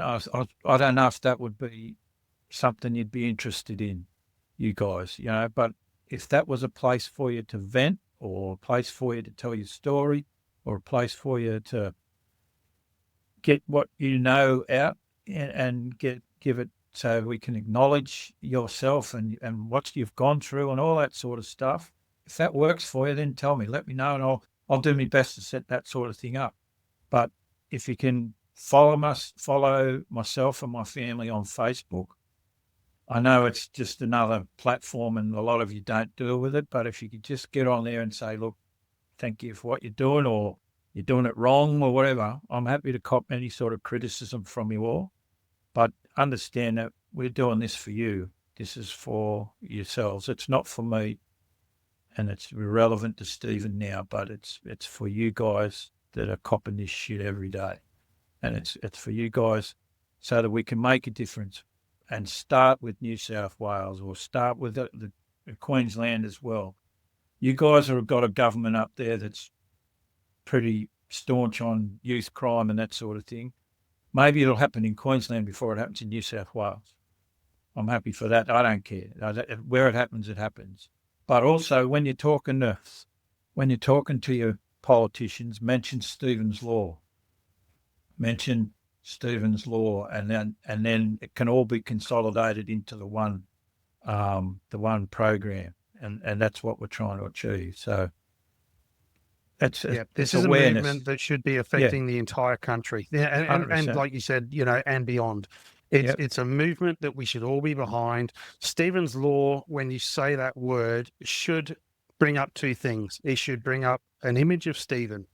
I don't know if that would be something you'd be interested in, you guys, but if that was a place for you to vent, or a place for you to tell your story, or a place for you to get what out and give it, so we can acknowledge yourself and what you've gone through and all that sort of stuff. if that works for you, then tell me, let me know, and I'll do my best to set that sort of thing up. But if you can follow myself and my family on Facebook, I know it's just another platform and a lot of you don't deal with it, but if you could just get on there and say, look, thank you for what you're doing, or you're doing it wrong or whatever, I'm happy to cop any sort of criticism from you all. But understand that we're doing this for you. This is for yourselves. It's not for me, and it's irrelevant to Stephen now, but it's for you guys that are copping this shit every day. And it's for you guys so that we can make a difference and start with New South Wales, or start with the Queensland as well. You guys have got a government up there that's pretty staunch on youth crime and that sort of thing. Maybe it'll happen in Queensland before it happens in New South Wales. I'm happy for that. I don't care. Where it happens, it happens. But also, when you're talking to your politicians, mention Stephen's Law. Mention Stephen's Law, and then it can all be consolidated into the one program, and that's what we're trying to achieve. So this is awareness. A movement that should be affecting the entire country. Yeah, and like you said, and beyond. It's a movement that we should all be behind. Stephen's Law, when you say that word, should bring up two things. It should bring up an image of Stephen,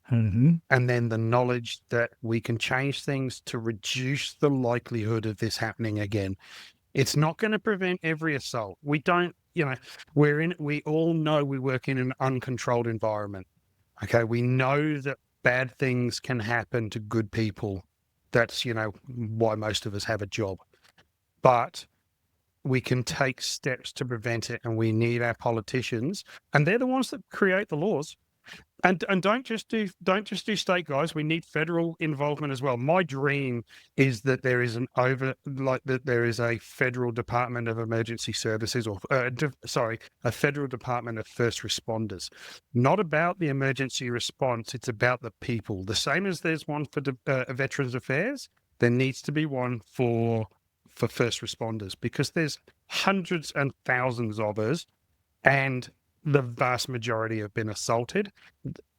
and then the knowledge that we can change things to reduce the likelihood of this happening again. It's not going to prevent every assault. We don't, we all know we work in an uncontrolled environment. Okay. We know that bad things can happen to good people. That's, why most of us have a job. But we can take steps to prevent it, and we need our politicians, and they're the ones that create the laws. And don't just do state, guys. We need federal involvement as well. My dream is that there is there is a federal Department of Emergency Services, or a federal Department of First Responders. Not about the emergency response. It's about the people. The same as there's one for Veterans Affairs, there needs to be one for first responders, because there's hundreds and thousands of us, and the vast majority have been assaulted.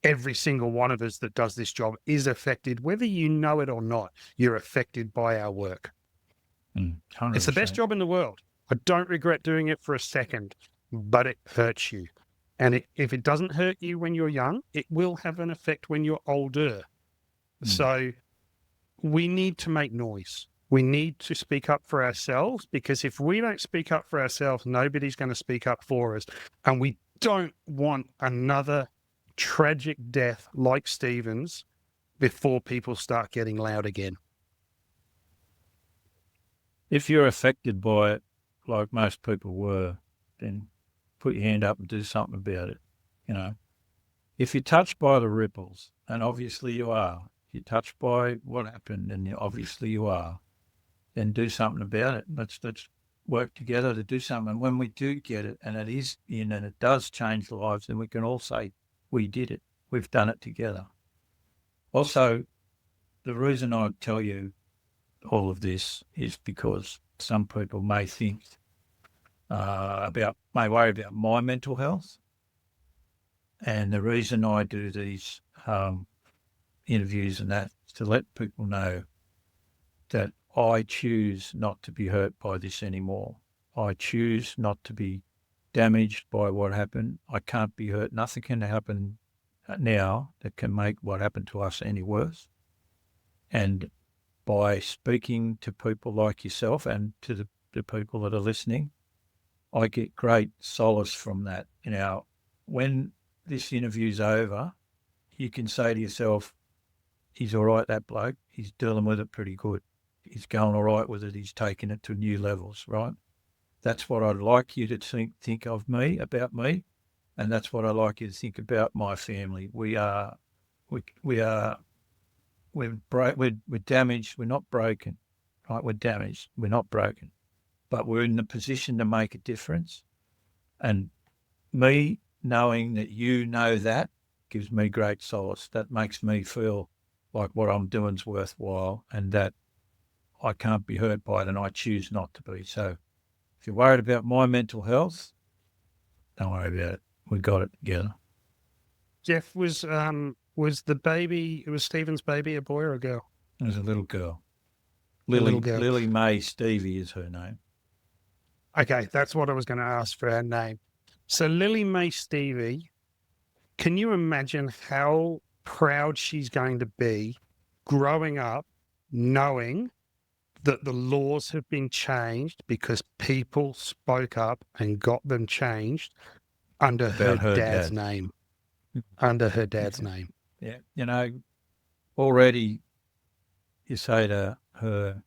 Every single one of us that does this job is affected, whether you know it or not. You're affected by our work. 100%. It's the best job in the world. I don't regret doing it for a second, but it hurts you. And if it doesn't hurt you when you're young, it will have an effect when you're older. So we need to make noise. We need to speak up for ourselves, because if we don't speak up for ourselves, nobody's going to speak up for us. And we don't want another tragic death like Stephen's before people start getting loud again. If you're affected by it, like most people were, then put your hand up and do something about it. If you're touched by the ripples, and obviously you are, if you're touched by what happened, and obviously you are, then do something about it. Let's work together to do something. And when we do get it, and it is in, and it does change lives, then we can all say, we did it. We've done it together. Also, the reason I tell you all of this is because some people may think may worry about my mental health. And the reason I do these interviews and that is to let people know that I choose not to be hurt by this anymore. I choose not to be damaged by what happened. I can't be hurt. Nothing can happen now that can make what happened to us any worse. And by speaking to people like yourself and to the people that are listening, I get great solace from that. When this interview's over, you can say to yourself, he's all right, that bloke. He's dealing with it pretty good. He's going all right with it. He's taking it to new levels, right? That's what I'd like you to think of me, about me, and that's what I'd like you to think about my family. We're damaged. We're not broken, right? We're damaged. We're not broken, but we're in the position to make a difference. And me knowing that you know that gives me great solace. That makes me feel like what I'm doing is worthwhile, and that I can't be hurt by it, and I choose not to be. So if you're worried about my mental health, don't worry about it. we got it together. Jeff, was the baby, was Stephen's baby a boy or a girl? It was a little girl. Little girl. Lily Mae Stevie is her name. Okay, that's what I was going to ask for her name. So Lily Mae Stevie, can you imagine how proud she's going to be growing up knowing that the laws have been changed because people spoke up and got them changed under her dad's name. Under her dad's name. Yeah. You know, already you say to her,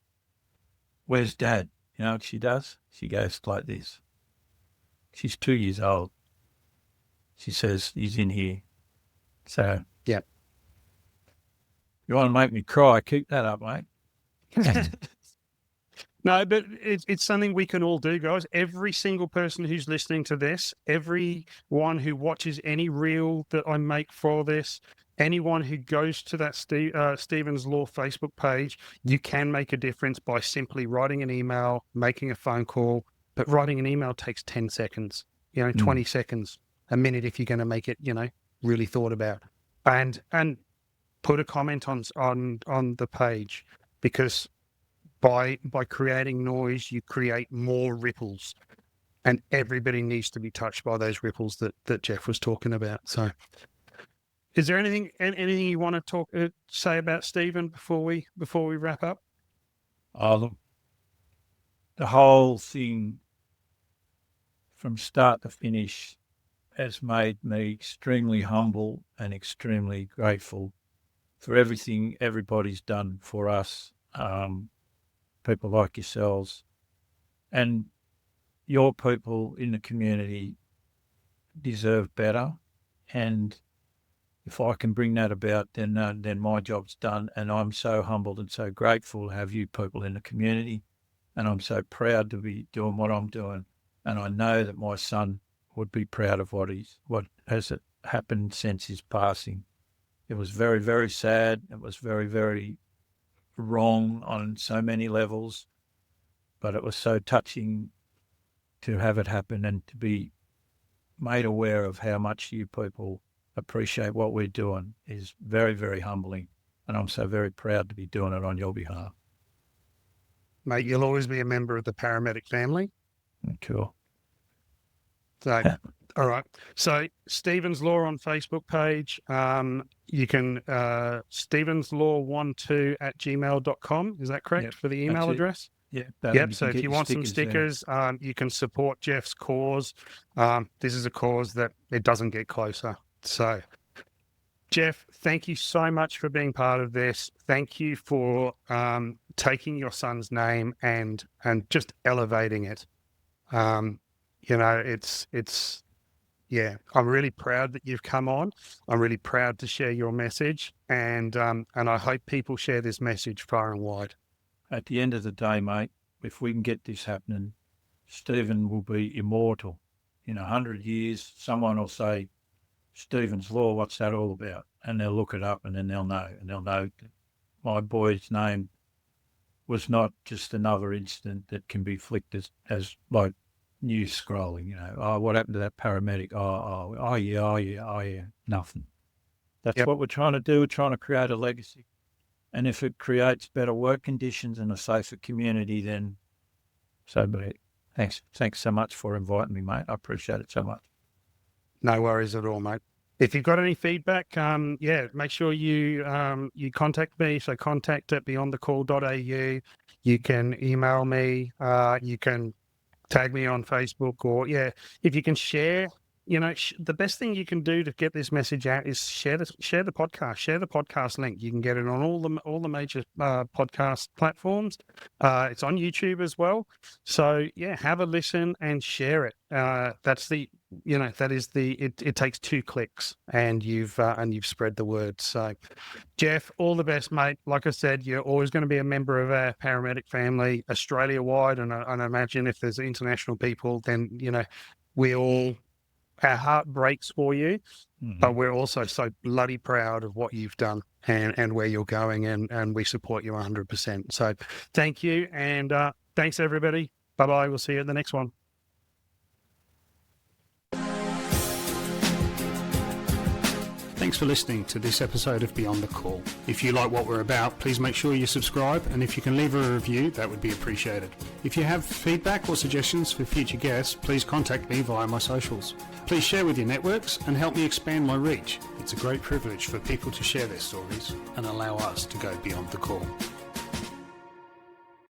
"Where's Dad?" You know what she does? She goes like this. She's 2 years old. She says, "He's in here." So, yeah. You want to make me cry? Keep that up, mate. No, but it's something we can all do, guys. Every single person who's listening to this, everyone who watches any reel that I make for this, anyone who goes to that Stephen's Law Facebook page, you can make a difference by simply writing an email, making a phone call. But writing an email takes 10 seconds, 20 seconds, a minute if you're going to make it, really thought about. And put a comment on the page, because by creating noise, you create more ripples, and everybody needs to be touched by those ripples that Jeff was talking about. So, is there anything you want to say about Stephen before we wrap up? Oh, look, the whole thing from start to finish has made me extremely humble and extremely grateful for everything everybody's done for us. People like yourselves and your people in the community deserve better. And if I can bring that about, then my job's done. And I'm so humbled and so grateful to have you people in the community. And I'm so proud to be doing what I'm doing. And I know that my son would be proud of what has happened since his passing. It was very, very sad. It was very, very wrong on so many levels, but it was so touching to have it happen and to be made aware of how much you people appreciate what we're doing is very, very humbling. And I'm so very proud to be doing it on your behalf. Mate, you'll always be a member of the paramedic family. Cool. So, all right. So Stephen's Law on Facebook page. You can stephenslaw12@gmail.com. Is that correct for the email address? Yeah. Yep. So if you want some stickers, you can support Jeff's cause. This is a cause that it doesn't get closer. So, Jeff, thank you so much for being part of this. Thank you for taking your son's name and just elevating it. Yeah, I'm really proud that you've come on. I'm really proud to share your message, and I hope people share this message far and wide. At the end of the day, mate, if we can get this happening, Stephen will be immortal. In 100 years, someone will say, "Stephen's Law, what's that all about?" And they'll look it up, and then they'll know. And they'll know that my boy's name was not just another incident that can be flicked as like news scrolling, oh, what happened to that paramedic? Oh, yeah, nothing. That's what we're trying to do. We're trying to create a legacy. And if it creates better work conditions and a safer community, then so be it. Thanks so much for inviting me, mate. I appreciate it so much. No worries at all, mate. If you've got any feedback, make sure you contact me. So contact at beyondthecall.au. You can email me. You can tag me on Facebook, or if you can share, the best thing you can do to get this message out is share the podcast link. You can get it on all the major podcast platforms. It's on YouTube as well. So have a listen and share it. It takes 2 clicks and you've spread the word. So Jeff, all the best, mate. Like I said, you're always going to be a member of our paramedic family, Australia wide, and I imagine if there's international people, then our heart breaks for you, but we're also so bloody proud of what you've done and where you're going, and we support you 100%. So thank you, and thanks everybody. Bye-bye. We'll see you at the next one. Thanks for listening to this episode of Beyond the Call. If you like what we're about, please make sure you subscribe, and if you can leave a review, that would be appreciated. If you have feedback or suggestions for future guests, please contact me via my socials. Please share with your networks and help me expand my reach. It's a great privilege for people to share their stories and allow us to go beyond the call.